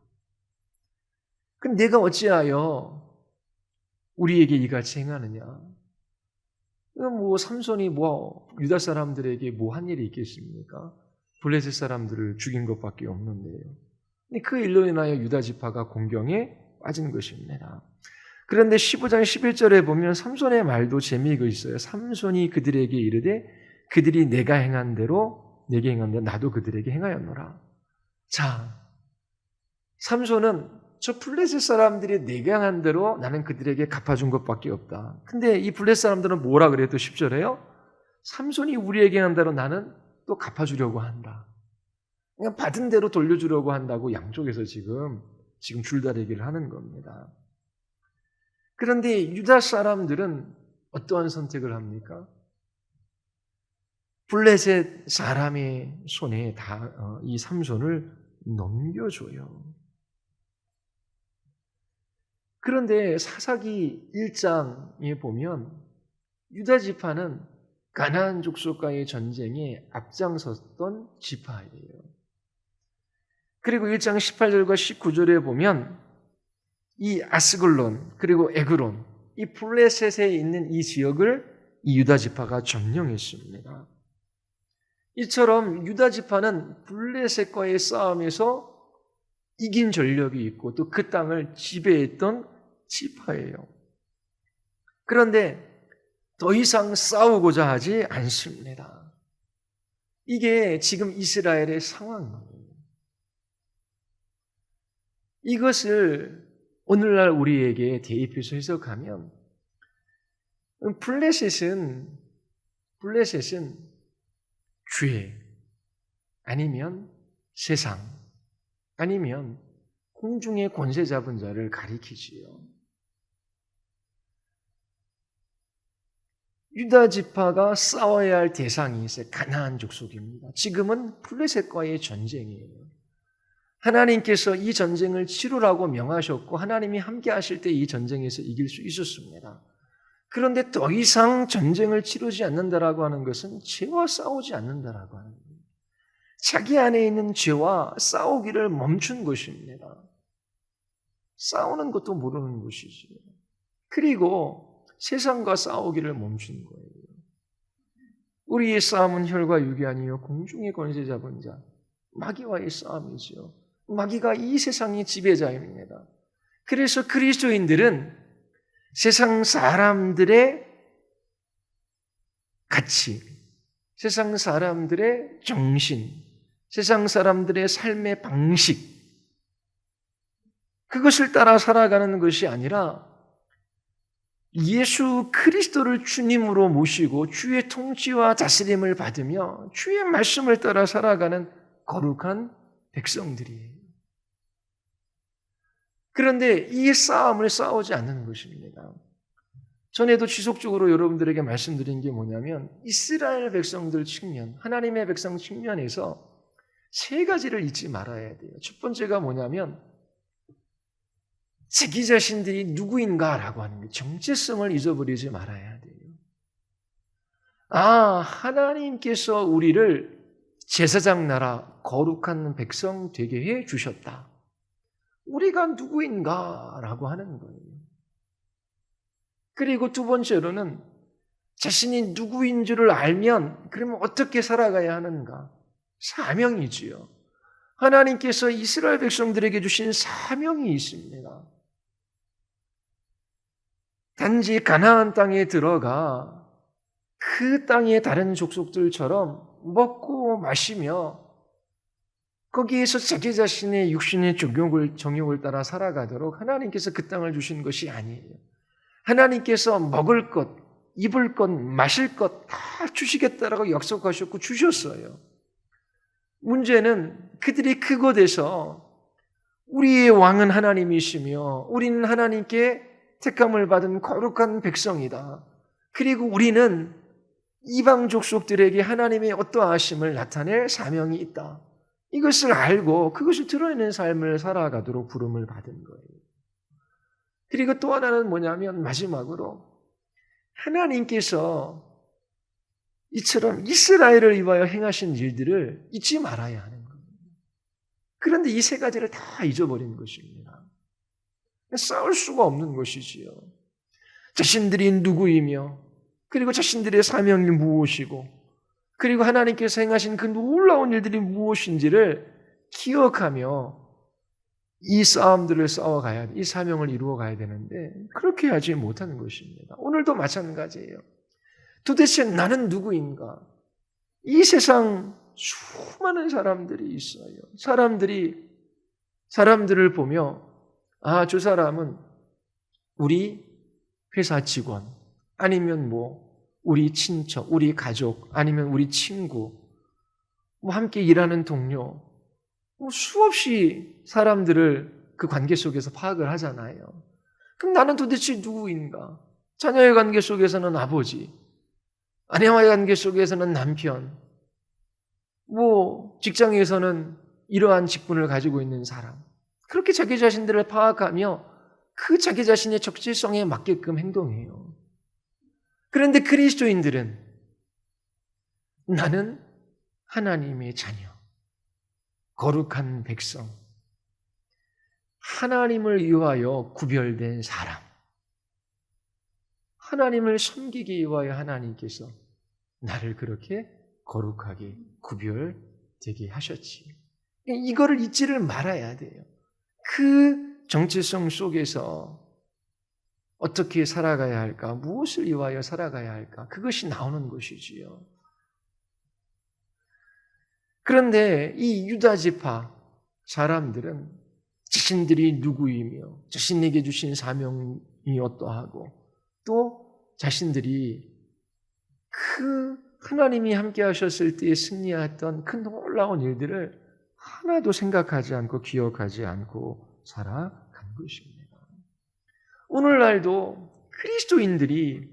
그럼 내가 어찌하여 우리에게 이같이 행하느냐? 삼손이 유다 사람들에게 한 일이 있겠습니까? 블레셋 사람들을 죽인 것밖에 없는데요. 근데 그 일로 인하여 유다 지파가 공경에 빠진 것입니다. 그런데 15장 11절에 보면 삼손의 말도 재미가 있어요. 삼손이 그들에게 이르되 그들이 내가 행한 대로 내게 행한 대로 나도 그들에게 행하였노라. 자, 삼손은 저 블레셋 사람들이 내가 행한 대로 나는 그들에게 갚아준 것밖에 없다. 근데 이 블레셋 사람들은 뭐라 그래요? 또 10절에요. 삼손이 우리에게 한 대로 나는 또 갚아주려고 한다. 그냥 받은 대로 돌려주려고 한다고 양쪽에서 지금 줄다리기를 하는 겁니다. 그런데 유다 사람들은 어떠한 선택을 합니까? 블레셋 사람의 손에 이 삼손을 넘겨줘요. 그런데 사사기 1장에 보면 유다 지파는 가나안 족속과의 전쟁에 앞장섰던 지파예요. 그리고 1장 18절과 19절에 보면 이 아스글론 그리고 에그론 이 블레셋에 있는 이 지역을 이 유다 지파가 점령했습니다. 이처럼 유다 지파는 블레셋과의 싸움에서 이긴 전력이 있고 또 그 땅을 지배했던 지파예요. 그런데 더 이상 싸우고자 하지 않습니다. 이게 지금 이스라엘의 상황이에요. 이것을 오늘날 우리에게 대입해서 해석하면 블레셋은 죄 아니면 세상 아니면 공중의 권세 잡은 자를 가리키지요. 유다 지파가 싸워야 할 대상이 있어요. 가나안 족속입니다. 지금은 블레셋과의 전쟁이에요. 하나님께서 이 전쟁을 치르라고 명하셨고 하나님이 함께 하실 때 이 전쟁에서 이길 수 있었습니다. 그런데 더 이상 전쟁을 치르지 않는다라고 하는 것은 죄와 싸우지 않는다라고 하는 거예요. 자기 안에 있는 죄와 싸우기를 멈춘 것입니다. 싸우는 것도 모르는 것이지. 그리고 세상과 싸우기를 멈춘 거예요. 우리의 싸움은 혈과 육이 아니요 공중의 권세 잡은 자, 마귀와의 싸움이죠. 마귀가 이 세상의 지배자입니다. 그래서 그리스도인들은 세상 사람들의 가치, 세상 사람들의 정신, 세상 사람들의 삶의 방식, 그것을 따라 살아가는 것이 아니라 예수 그리스도를 주님으로 모시고 주의 통치와 다스림을 받으며 주의 말씀을 따라 살아가는 거룩한 백성들이에요. 그런데 이 싸움을 싸우지 않는 것입니다. 전에도 지속적으로 여러분들에게 말씀드린 게 뭐냐면 이스라엘 백성들 측면, 하나님의 백성 측면에서 세 가지를 잊지 말아야 돼요. 첫 번째가 뭐냐면 자기 자신들이 누구인가라고 하는 게 정체성을 잊어버리지 말아야 돼요. 하나님께서 우리를 제사장 나라 거룩한 백성 되게 해 주셨다. 우리가 누구인가라고 하는 거예요. 그리고 두 번째로는 자신이 누구인 줄을 알면 그러면 어떻게 살아가야 하는가? 사명이지요. 하나님께서 이스라엘 백성들에게 주신 사명이 있습니다. 단지 가나안 땅에 들어가 그 땅의 다른 족속들처럼 먹고 마시며 거기에서 자기 자신의 육신의 정욕을 따라 살아가도록 하나님께서 그 땅을 주신 것이 아니에요. 하나님께서 먹을 것, 입을 것, 마실 것 다 주시겠다라고 약속하셨고 주셨어요. 문제는 그들이 그곳에서 우리의 왕은 하나님이시며 우리는 하나님께 택함을 받은 거룩한 백성이다. 그리고 우리는 이방 족속들에게 하나님의 어떠하심을 나타낼 사명이 있다. 이것을 알고 그것을 드러내는 삶을 살아가도록 부름을 받은 거예요. 그리고 또 하나는 뭐냐면 마지막으로 하나님께서 이처럼 이스라엘을 위하여 행하신 일들을 잊지 말아야 하는 거예요. 그런데 이 세 가지를 다 잊어버린 것입니다. 싸울 수가 없는 것이지요. 자신들이 누구이며 그리고 자신들의 사명이 무엇이고 그리고 하나님께서 행하신 그 놀라운 일들이 무엇인지를 기억하며 이 싸움들을 싸워가야 돼. 이 사명을 이루어가야 되는데 그렇게 하지 못하는 것입니다. 오늘도 마찬가지예요. 도대체 나는 누구인가? 이 세상 수많은 사람들이 있어요. 사람들을 보며 저 사람은 우리 회사 직원 아니면 우리 친척, 우리 가족 아니면 우리 친구 함께 일하는 동료 수없이 사람들을 그 관계 속에서 파악을 하잖아요. 그럼 나는 도대체 누구인가? 자녀의 관계 속에서는 아버지, 아내와의 관계 속에서는 남편, 직장에서는 이러한 직분을 가지고 있는 사람. 그렇게 자기 자신들을 파악하며 그 자기 자신의 적재성에 맞게끔 행동해요. 그런데 그리스도인들은 나는 하나님의 자녀, 거룩한 백성, 하나님을 위하여 구별된 사람, 하나님을 섬기기 위하여 하나님께서 나를 그렇게 거룩하게 구별되게 하셨지. 이거를 잊지를 말아야 돼요. 그 정체성 속에서 어떻게 살아가야 할까? 무엇을 위하여 살아가야 할까? 그것이 나오는 것이지요. 그런데 이 유다 지파 사람들은 자신들이 누구이며 자신에게 주신 사명이 어떠하고 또 자신들이 그 하나님이 함께 하셨을 때에 승리했던 그 놀라운 일들을 하나도 생각하지 않고 기억하지 않고 살아간 것입니다. 오늘날도 그리스도인들이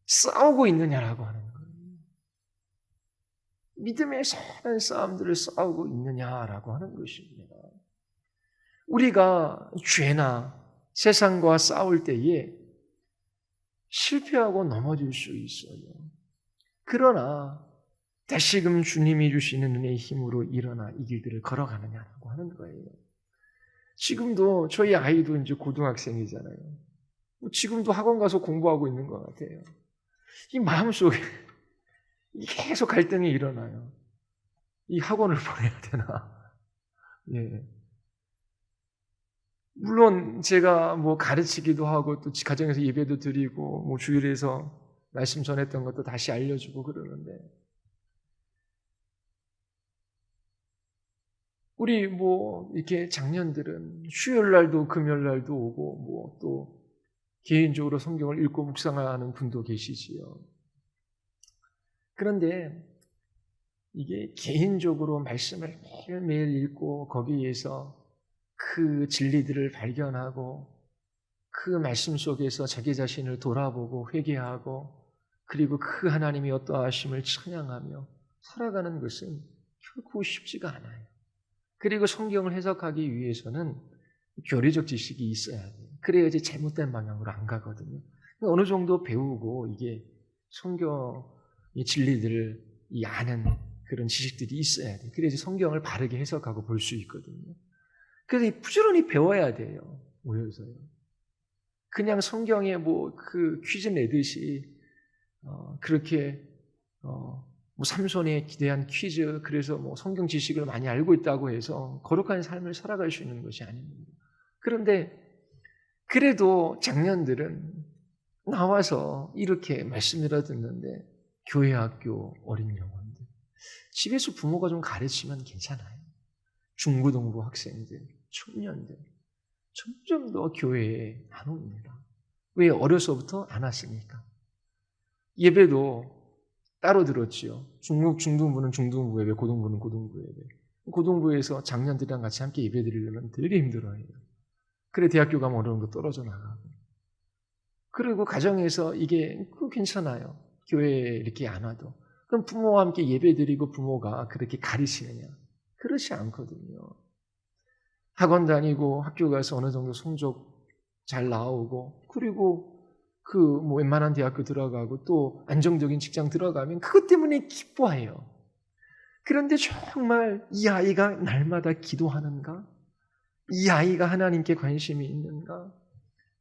싸우고 있느냐라고 하는 거예요. 믿음의 선한 싸움들을 싸우고 있느냐라고 하는 것입니다. 우리가 죄나 세상과 싸울 때에 실패하고 넘어질 수 있어요. 그러나 다시금 주님이 주시는 은혜의 힘으로 일어나 이 길들을 걸어가느냐라고 하는 거예요. 지금도 저희 아이도 이제 고등학생이잖아요. 지금도 학원 가서 공부하고 있는 것 같아요. 이 마음속에 계속 갈등이 일어나요. 이 학원을 보내야 되나? 예. 물론 제가 뭐 가르치기도 하고 또 가정에서 예배도 드리고 뭐 주일에서 말씀 전했던 것도 다시 알려주고 그러는데 우리 뭐 이렇게 장년들은 수요일 날도 금요일 날도 오고 뭐 또 개인적으로 성경을 읽고 묵상하는 분도 계시지요. 그런데 이게 개인적으로 말씀을 매일매일 읽고 거기에서 그 진리들을 발견하고 그 말씀 속에서 자기 자신을 돌아보고 회개하고 그리고 그 하나님이 어떠하심을 찬양하며 살아가는 것은 결코 쉽지가 않아요. 그리고 성경을 해석하기 위해서는 교리적 지식이 있어야 돼요. 그래야지 잘못된 방향으로 안 가거든요. 어느 정도 배우고 이게 성경의 진리들을 아는 그런 지식들이 있어야 돼요. 그래야지 성경을 바르게 해석하고 볼 수 있거든요. 그래서 부지런히 배워야 돼요. 모여서요. 그냥 성경에 뭐 그 퀴즈 내듯이 그렇게 뭐 삼손에 대한 퀴즈 그래서 뭐 성경 지식을 많이 알고 있다고 해서 거룩한 삶을 살아갈 수 있는 것이 아닙니다. 그런데 그래도 장년들은 나와서 이렇게 말씀이라 듣는데 교회 학교 어린 영혼들 집에서 부모가 좀 가르치면 괜찮아요. 중고등부 학생들, 청년들 점점 더 교회에 안 옵니다. 왜? 어려서부터 안 왔으니까. 예배도 따로 들었지요. 중등부는 중등부 예배, 고등부는 고등부 예배. 고등부에서 장년들이랑 같이 함께 예배 드리려면 되게 힘들어해요. 그래 대학교 가면 어느 정도 떨어져 나가고. 그리고 가정에서 이게 괜찮아요. 교회에 이렇게 안 와도. 그럼 부모와 함께 예배 드리고 부모가 그렇게 가르치느냐? 그렇지 않거든요. 학원 다니고 학교 가서 어느 정도 성적 잘 나오고 그리고 뭐 웬만한 대학교 들어가고 또 안정적인 직장 들어가면 그것 때문에 기뻐해요. 그런데 정말 이 아이가 날마다 기도하는가? 이 아이가 하나님께 관심이 있는가?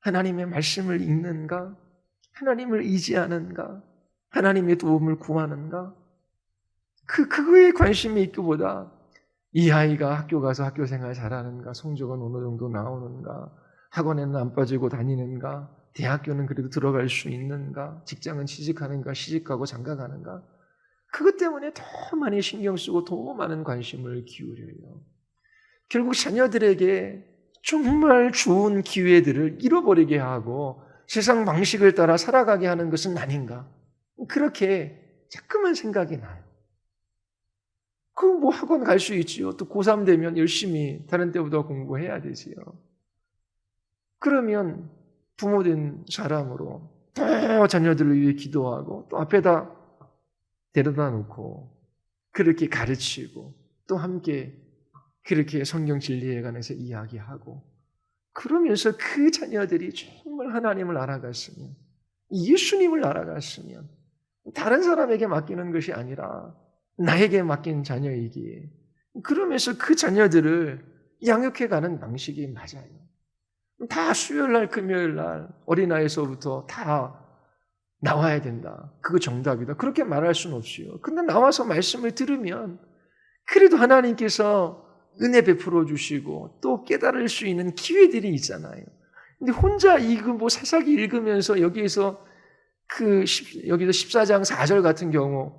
하나님의 말씀을 읽는가? 하나님을 의지하는가? 하나님의 도움을 구하는가? 그거에 관심이 있기보다 이 아이가 학교 가서 학교 생활 잘하는가? 성적은 어느 정도 나오는가? 학원에는 안 빠지고 다니는가? 대학교는 그래도 들어갈 수 있는가? 직장은 취직하는가? 시집가고 장가가는가? 그것 때문에 더 많이 신경 쓰고 더 많은 관심을 기울여요. 결국 자녀들에게 정말 좋은 기회들을 잃어버리게 하고 세상 방식을 따라 살아가게 하는 것은 아닌가? 그렇게 자꾸만 생각이 나요. 뭐 학원 갈 수 있지요. 또 고3 되면 열심히 다른 때보다 공부해야 되지요. 그러면 부모된 사람으로 또 자녀들을 위해 기도하고 또 앞에다 데려다 놓고 그렇게 가르치고 또 함께 그렇게 성경 진리에 관해서 이야기하고 그러면서 그 자녀들이 정말 하나님을 알아갔으면 예수님을 알아갔으면 다른 사람에게 맡기는 것이 아니라 나에게 맡긴 자녀이기에 그러면서 그 자녀들을 양육해가는 방식이 맞아요. 다 수요일날 금요일날 어린아이에서부터 다 나와야 된다. 그거 정답이다. 그렇게 말할 수는 없지요. 근데 나와서 말씀을 들으면 그래도 하나님께서 은혜 베풀어 주시고 또 깨달을 수 있는 기회들이 있잖아요. 근데 혼자 사사기 읽으면서 여기서 14장 4절 같은 경우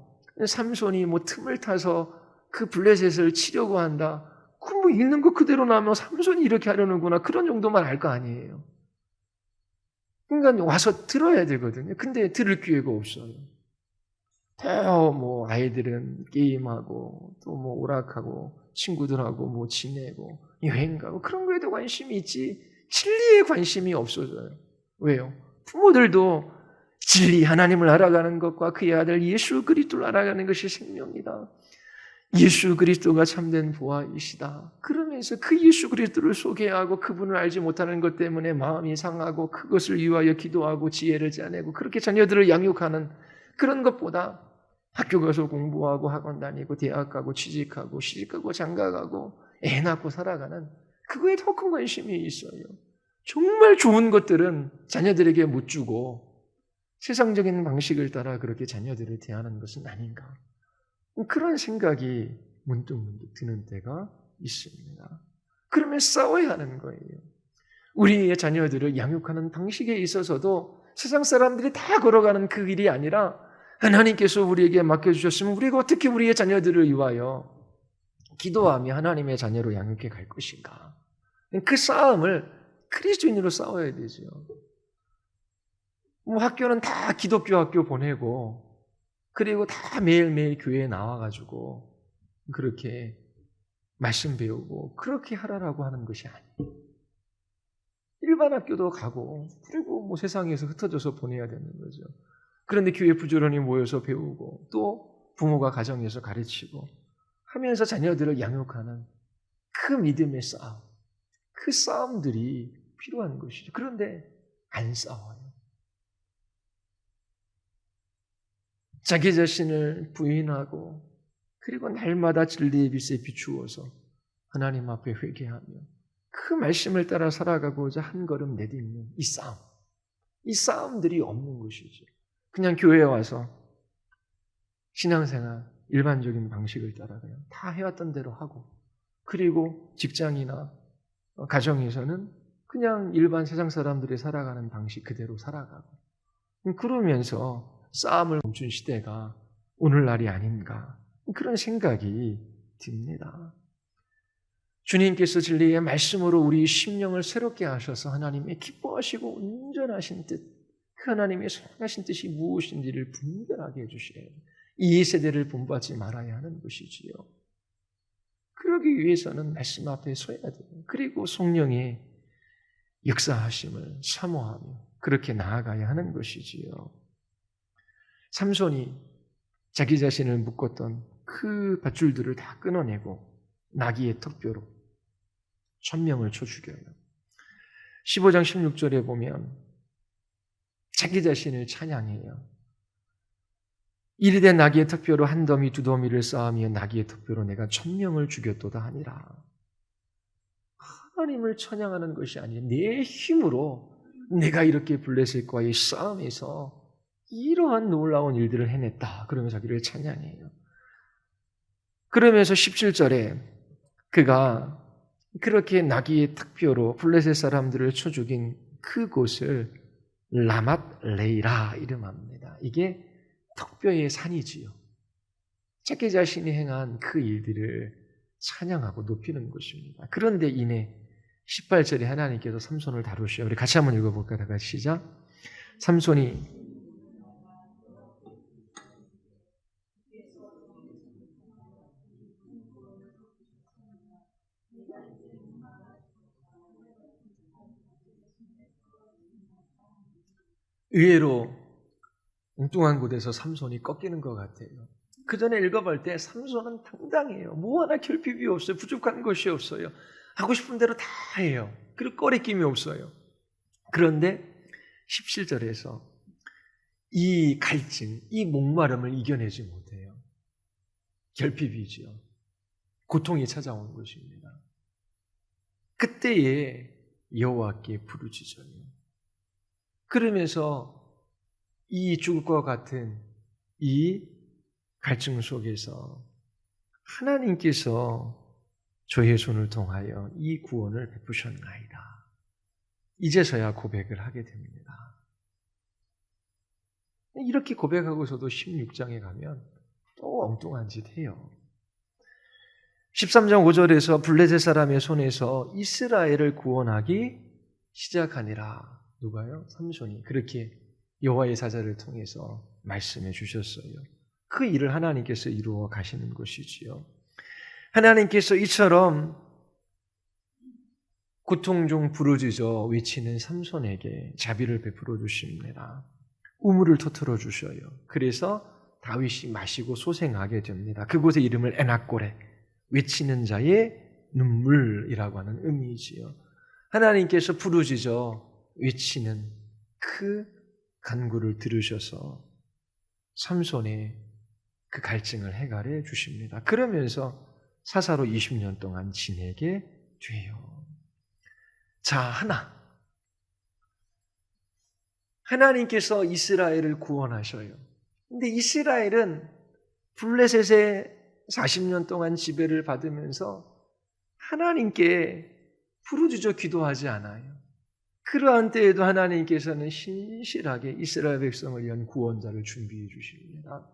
삼손이 틈을 타서 그 블레셋을 치려고 한다. 읽는 거 그대로 나면 삼손이 이렇게 하려는구나. 그런 정도만 알 거 아니에요. 그러니까 와서 들어야 되거든요. 근데 들을 기회가 없어요. 아이들은 게임하고 또 오락하고 친구들하고 지내고 여행 가고 그런 거에도 관심이 있지 진리에 관심이 없어져요. 왜요? 부모들도 진리 하나님을 알아가는 것과 그의 아들 예수 그리스도를 알아가는 것이 생명이다. 예수 그리스도가 참된 보아이시다. 그러면서 그 예수 그리스도를 소개하고 그분을 알지 못하는 것 때문에 마음이 상하고 그것을 위하여 기도하고 지혜를 짜내고 그렇게 자녀들을 양육하는 그런 것보다 학교 가서 공부하고 학원 다니고 대학 가고 취직하고 시집가고 장가가고 애 낳고 살아가는 그거에 더 큰 관심이 있어요. 정말 좋은 것들은 자녀들에게 못 주고 세상적인 방식을 따라 그렇게 자녀들을 대하는 것은 아닌가. 그런 생각이 문득문득 드는 때가 있습니다. 그러면 싸워야 하는 거예요. 우리의 자녀들을 양육하는 방식에 있어서도 세상 사람들이 다 걸어가는 그 길이 아니라 하나님께서 우리에게 맡겨주셨으면 우리가 어떻게 우리의 자녀들을 위하여 기도하며 하나님의 자녀로 양육해 갈 것인가. 그 싸움을 그리스도인으로 싸워야 되죠. 학교는 다 기독교 학교 보내고 그리고 다 매일매일 교회에 나와가지고 그렇게 말씀 배우고 그렇게 하라라고 하는 것이 아니에요. 일반 학교도 가고 그리고 세상에서 흩어져서 보내야 되는 거죠. 그런데 교회 부지런히 모여서 배우고 또 부모가 가정에서 가르치고 하면서 자녀들을 양육하는 그 믿음의 싸움, 그 싸움들이 필요한 것이죠. 그런데 안 싸워요. 자기 자신을 부인하고 그리고 날마다 진리의 빛에 비추어서 하나님 앞에 회개하며 그 말씀을 따라 살아가고자 한 걸음 내딛는 이 싸움들이 없는 것이죠. 그냥 교회에 와서 신앙생활 일반적인 방식을 따라 그냥 다 해왔던 대로 하고 그리고 직장이나 가정에서는 그냥 일반 세상 사람들이 살아가는 방식 그대로 살아가고 그러면서 싸움을 멈춘 시대가 오늘날이 아닌가 그런 생각이 듭니다. 주님께서 진리의 말씀으로 우리 심령을 새롭게 하셔서 하나님의 기뻐하시고 온전하신 뜻, 그 하나님의 선하신 뜻이 무엇인지를 분별하게 해주셔야 해요. 이 세대를 본받지 말아야 하는 것이지요. 그러기 위해서는 말씀 앞에 서야 돼요. 그리고 성령의 역사하심을 사모하며 그렇게 나아가야 하는 것이지요. 삼손이 자기 자신을 묶었던 그 밧줄들을 다 끊어내고 나귀의 턱뼈로 천명을 쳐 죽여요. 15장 16절에 보면 자기 자신을 찬양해요. 이르되 나귀의 턱뼈로 한 더미 두 더미를 쌓으며 나귀의 턱뼈로 내가 천명을 죽였도다 하니라. 하나님을 찬양하는 것이 아니에요. 내 힘으로 내가 이렇게 블레셋과의 싸움에서 이러한 놀라운 일들을 해냈다. 그러면서 자기를 찬양해요. 그러면서 17절에 그가 그렇게 나귀의 턱뼈로 블레셋 사람들을 쳐 죽인 그곳을 라맛 레이라 이름합니다. 이게 턱뼈의 산이지요. 자기 자신이 행한 그 일들을 찬양하고 높이는 것입니다. 그런데 이내 18절에 하나님께서 삼손을 다루셔요. 우리 같이 한번 읽어볼까요? 다 같이 시작. 삼손이 의외로 엉뚱한 곳에서 삼손이 꺾이는 것 같아요. 그 전에 읽어볼 때 삼손은 당당해요. 뭐 하나 결핍이 없어요. 부족한 것이 없어요. 하고 싶은 대로 다 해요. 그리고 꺼리낌이 없어요. 그런데 17절에서 이 갈증, 이 목마름을 이겨내지 못해요. 결핍이지요. 고통이 찾아온 것입니다. 그때에 여호와께 부르짖어요. 그러면서 이 죽을 것 같은 이 갈증 속에서 하나님께서 저의 손을 통하여 이 구원을 베푸셨나이다. 이제서야 고백을 하게 됩니다. 이렇게 고백하고서도 16장에 가면 또 엉뚱한 짓 해요. 13장 5절에서 블레셋 사람의 손에서 이스라엘을 구원하기 시작하니라. 누가요? 삼손이 그렇게 여호와의 사자를 통해서 말씀해 주셨어요. 그 일을 하나님께서 이루어 가시는 것이지요. 하나님께서 이처럼 고통 중 부르짖어 외치는 삼손에게 자비를 베풀어 주십니다. 우물을 터뜨려 주셔요. 그래서 다윗이 마시고 소생하게 됩니다. 그곳의 이름을 에낙고레, 외치는 자의 눈물이라고 하는 의미이지요. 하나님께서 부르짖어 외치는 그 간구를 들으셔서 삼손의 그 갈증을 해결해 주십니다. 그러면서 사사로 20년 동안 지내게 돼요. 자, 하나님께서 이스라엘을 구원하셔요. 근데 이스라엘은 블레셋의 40년 동안 지배를 받으면서 하나님께 부르짖어 기도하지 않아요. 그러한 때에도 하나님께서는 신실하게 이스라엘 백성을 위한 구원자를 준비해 주십니다.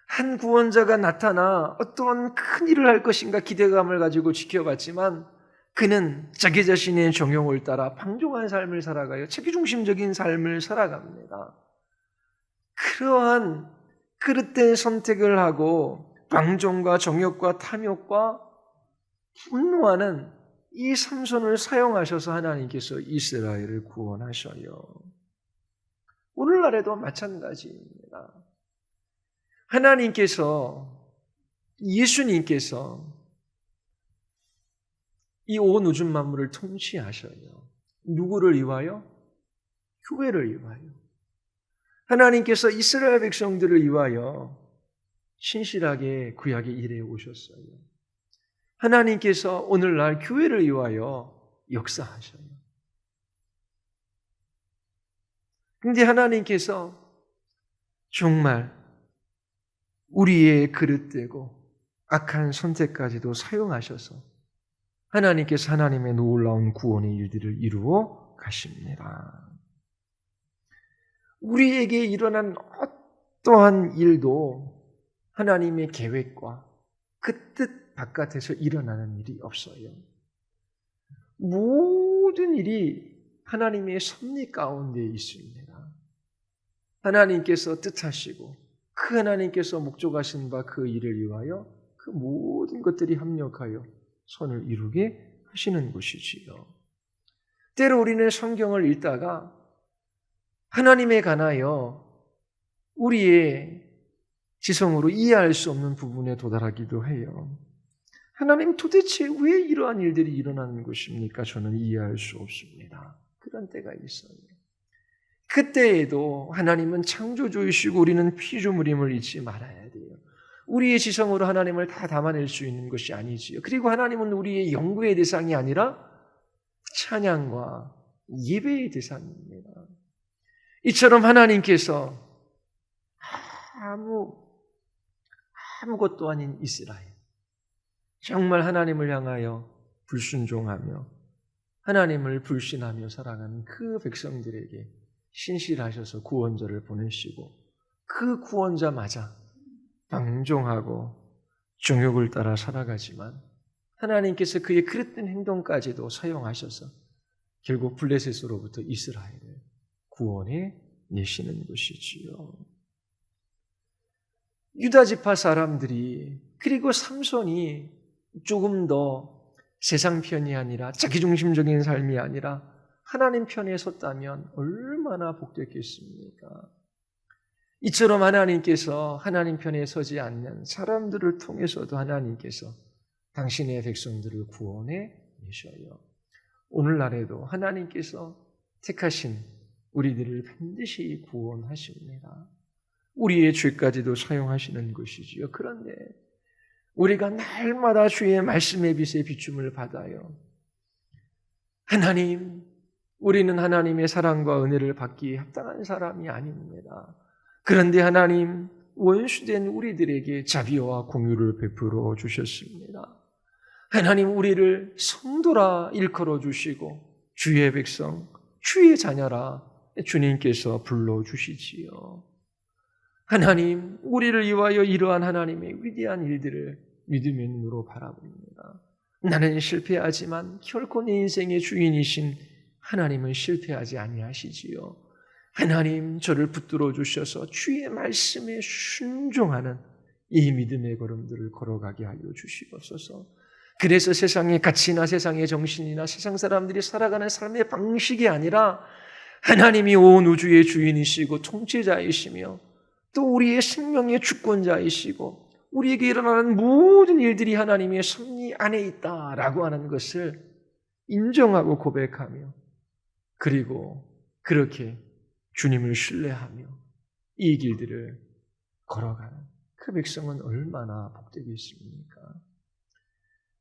한 구원자가 나타나 어떤 큰 일을 할 것인가 기대감을 가지고 지켜봤지만 그는 자기 자신의 정욕을 따라 방종한 삶을 살아가요. 자기중심적인 삶을 살아갑니다. 그러한 그릇된 선택을 하고 방종과 정욕과 탐욕과 분노하는 이 삼손을 사용하셔서 하나님께서 이스라엘을 구원하셔요. 오늘날에도 마찬가지입니다. 하나님께서, 예수님께서 이 온 우주 만물을 통치하셔요. 누구를 위하여? 교회를 위하여. 하나님께서 이스라엘 백성들을 위하여 신실하게 구약에 일해 오셨어요. 하나님께서 오늘날 교회를 위하여 역사하셔요. 그런데 하나님께서 정말 우리의 그릇되고 악한 선택까지도 사용하셔서 하나님께서 하나님의 놀라운 구원의 일들을 이루어 가십니다. 우리에게 일어난 어떠한 일도 하나님의 계획과 그 뜻 바깥에서 일어나는 일이 없어요. 모든 일이 하나님의 섭리 가운데 있습니다. 하나님께서 뜻하시고 그 하나님께서 목적하신 바 그 일을 위하여 그 모든 것들이 합력하여 선을 이루게 하시는 것이지요. 때로 우리는 성경을 읽다가 하나님에 관하여 우리의 지성으로 이해할 수 없는 부분에 도달하기도 해요. 하나님 도대체 왜 이러한 일들이 일어나는 것입니까? 저는 이해할 수 없습니다. 그런 때가 있어요. 그때에도 하나님은 창조주이시고 우리는 피조물임을 잊지 말아야 돼요. 우리의 지성으로 하나님을 다 담아낼 수 있는 것이 아니지요. 그리고 하나님은 우리의 연구의 대상이 아니라 찬양과 예배의 대상입니다. 이처럼 하나님께서 아무것도 아닌 이스라엘, 정말 하나님을 향하여 불순종하며 하나님을 불신하며 살아가는 그 백성들에게 신실하셔서 구원자를 보내시고 그 구원자마저 방종하고 정욕을 따라 살아가지만 하나님께서 그의 그릇된 행동까지도 사용하셔서 결국 블레셋으로부터 이스라엘을 구원해 내시는 것이지요. 유다 지파 사람들이 그리고 삼손이 조금 더 세상 편이 아니라 자기중심적인 삶이 아니라 하나님 편에 섰다면 얼마나 복됐겠습니까? 이처럼 하나님께서 하나님 편에 서지 않는 사람들을 통해서도 하나님께서 당신의 백성들을 구원해 내셔요. 오늘날에도 하나님께서 택하신 우리들을 반드시 구원하십니다. 우리의 죄까지도 사용하시는 것이지요. 그런데 우리가 날마다 주의 말씀의 빛에 비춤을 받아요. 하나님, 우리는 하나님의 사랑과 은혜를 받기에 합당한 사람이 아닙니다. 그런데 하나님, 원수된 우리들에게 자비와 공유를 베풀어 주셨습니다. 하나님 우리를 성도라 일컬어 주시고 주의 백성, 주의 자녀라 주님께서 불러주시지요. 하나님, 우리를 위하여 이러한 하나님의 위대한 일들을 믿음의 눈으로 바라봅니다. 나는 실패하지만 결코 내 인생의 주인이신 하나님은 실패하지 아니하시지요. 하나님, 저를 붙들어 주셔서 주의 말씀에 순종하는 이 믿음의 걸음들을 걸어가게 하여 주시옵소서. 그래서 세상의 가치나 세상의 정신이나 세상 사람들이 살아가는 삶의 방식이 아니라 하나님이 온 우주의 주인이시고 통치자이시며 또 우리의 생명의 주권자이시고 우리에게 일어나는 모든 일들이 하나님의 섭리 안에 있다라고 하는 것을 인정하고 고백하며 그리고 그렇게 주님을 신뢰하며 이 길들을 걸어가는 그 백성은 얼마나 복되겠습니까?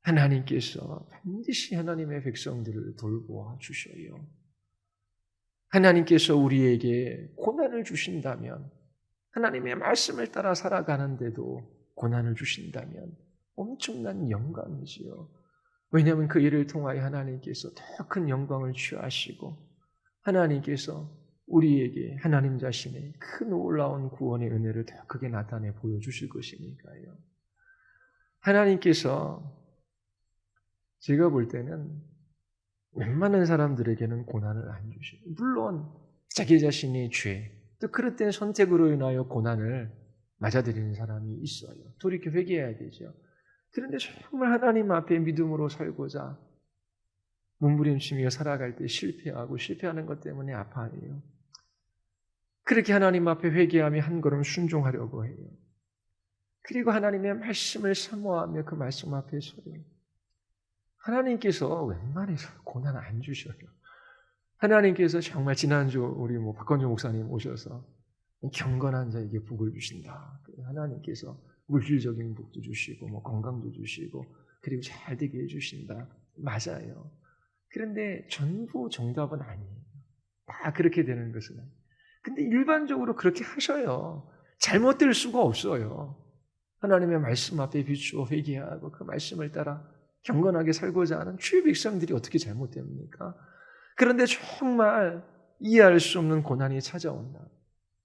하나님께서 반드시 하나님의 백성들을 돌보아 주셔요. 하나님께서 우리에게 고난을 주신다면 하나님의 말씀을 따라 살아가는데도 고난을 주신다면 엄청난 영광이지요. 왜냐하면 그 일을 통하여 하나님께서 더 큰 영광을 취하시고 하나님께서 우리에게 하나님 자신의 큰 놀라운 구원의 은혜를 더 크게 나타내 보여주실 것이니까요. 하나님께서 제가 볼 때는 웬만한 사람들에게는 고난을 안 주시고 물론 자기 자신의 죄 또 그릇된 선택으로 인하여 고난을 맞아들이는 사람이 있어요. 돌이켜 회개해야 되죠. 그런데 정말 하나님 앞에 믿음으로 살고자 몸부림치며 살아갈 때 실패하고 실패하는 것 때문에 아파해요. 그렇게 하나님 앞에 회개하며 한 걸음 순종하려고 해요. 그리고 하나님의 말씀을 사모하며 그 말씀 앞에 서요. 하나님께서 웬만해서 고난 안 주셔요. 하나님께서 정말 지난주 우리 박건주 목사님 오셔서 경건한 자에게 복을 주신다. 하나님께서 물질적인 복도 주시고 건강도 주시고 그리고 잘 되게 해주신다. 맞아요. 그런데 전부 정답은 아니에요. 다 그렇게 되는 것은. 근데 일반적으로 그렇게 하셔요. 잘못될 수가 없어요. 하나님의 말씀 앞에 비추어 회개하고 그 말씀을 따라 경건하게 살고자 하는 주의 백성들이 어떻게 잘못됩니까? 그런데 정말 이해할 수 없는 고난이 찾아온다.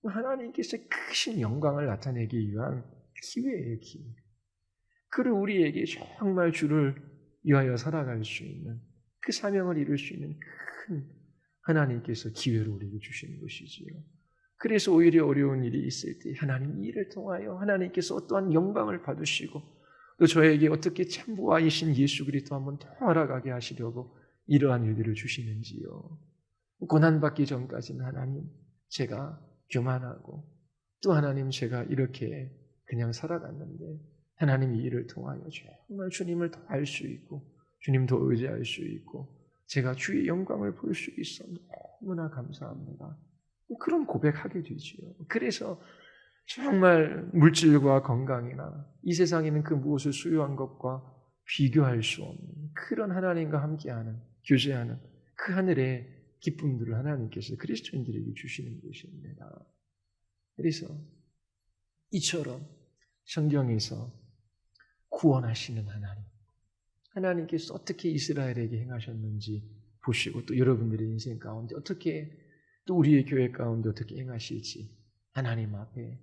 하나님께서 크신 영광을 나타내기 위한 기회예요, 기회. 그리고 우리에게 정말 주를 위하여 살아갈 수 있는 그 사명을 이룰 수 있는 큰 하나님께서 기회를 우리에게 주시는 것이지요. 그래서 오히려 어려운 일이 있을 때 하나님 이 일을 통하여 하나님께서 어떠한 영광을 받으시고 또 저에게 어떻게 참부하이신 예수 그리스도 한번 더 알아가게 하시려고 이러한 일들을 주시는지요. 고난받기 전까지는 하나님 제가 교만하고 또 하나님 제가 이렇게 그냥 살아갔는데 하나님 이 일을 통하여 정말 주님을 더 알 수 있고 주님 더 의지할 수 있고 제가 주의 영광을 볼 수 있어 너무나 감사합니다. 그런 고백하게 되지요. 그래서 정말 물질과 건강이나 이 세상에는 그 무엇을 소유한 것과 비교할 수 없는 그런 하나님과 함께하는 교제하는 그 하늘의 기쁨들을 하나님께서 그리스도인들에게 주시는 것입니다. 그래서 이처럼 성경에서 구원하시는 하나님께서 어떻게 이스라엘에게 행하셨는지 보시고 또 여러분들의 인생 가운데 어떻게 또 우리의 교회 가운데 어떻게 행하실지 하나님 앞에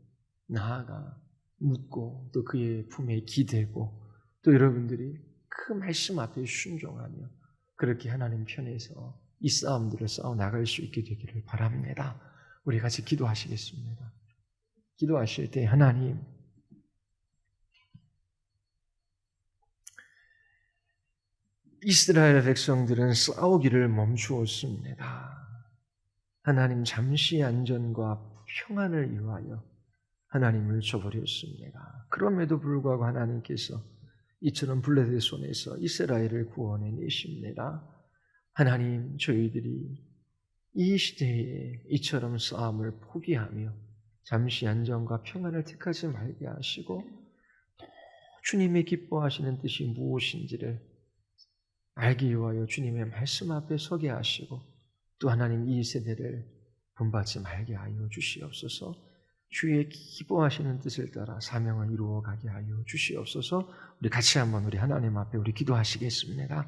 나아가 묻고 또 그의 품에 기대고 또 여러분들이 그 말씀 앞에 순종하며 그렇게 하나님 편에서 이 싸움들을 싸워 나갈 수 있게 되기를 바랍니다. 우리 같이 기도하시겠습니다. 기도하실 때 하나님 이스라엘 백성들은 싸우기를 멈추었습니다. 하나님 잠시 안전과 평안을 위하여 하나님을 저버렸습니다. 그럼에도 불구하고 하나님께서 이처럼 블레셋 손에서 이스라엘을 구원해내십니다. 하나님 저희들이 이 시대에 이처럼 싸움을 포기하며 잠시 안전과 평안을 택하지 말게 하시고 주님의 기뻐하시는 뜻이 무엇인지를 알기 위하여 주님의 말씀 앞에 서게 하시고 또 하나님 이 세대를 본받지 말게 하여 주시옵소서. 주의 기뻐하시는 뜻을 따라 사명을 이루어 가게 하여 주시옵소서. 우리 같이 한번 우리 하나님 앞에 우리 기도하시겠습니다.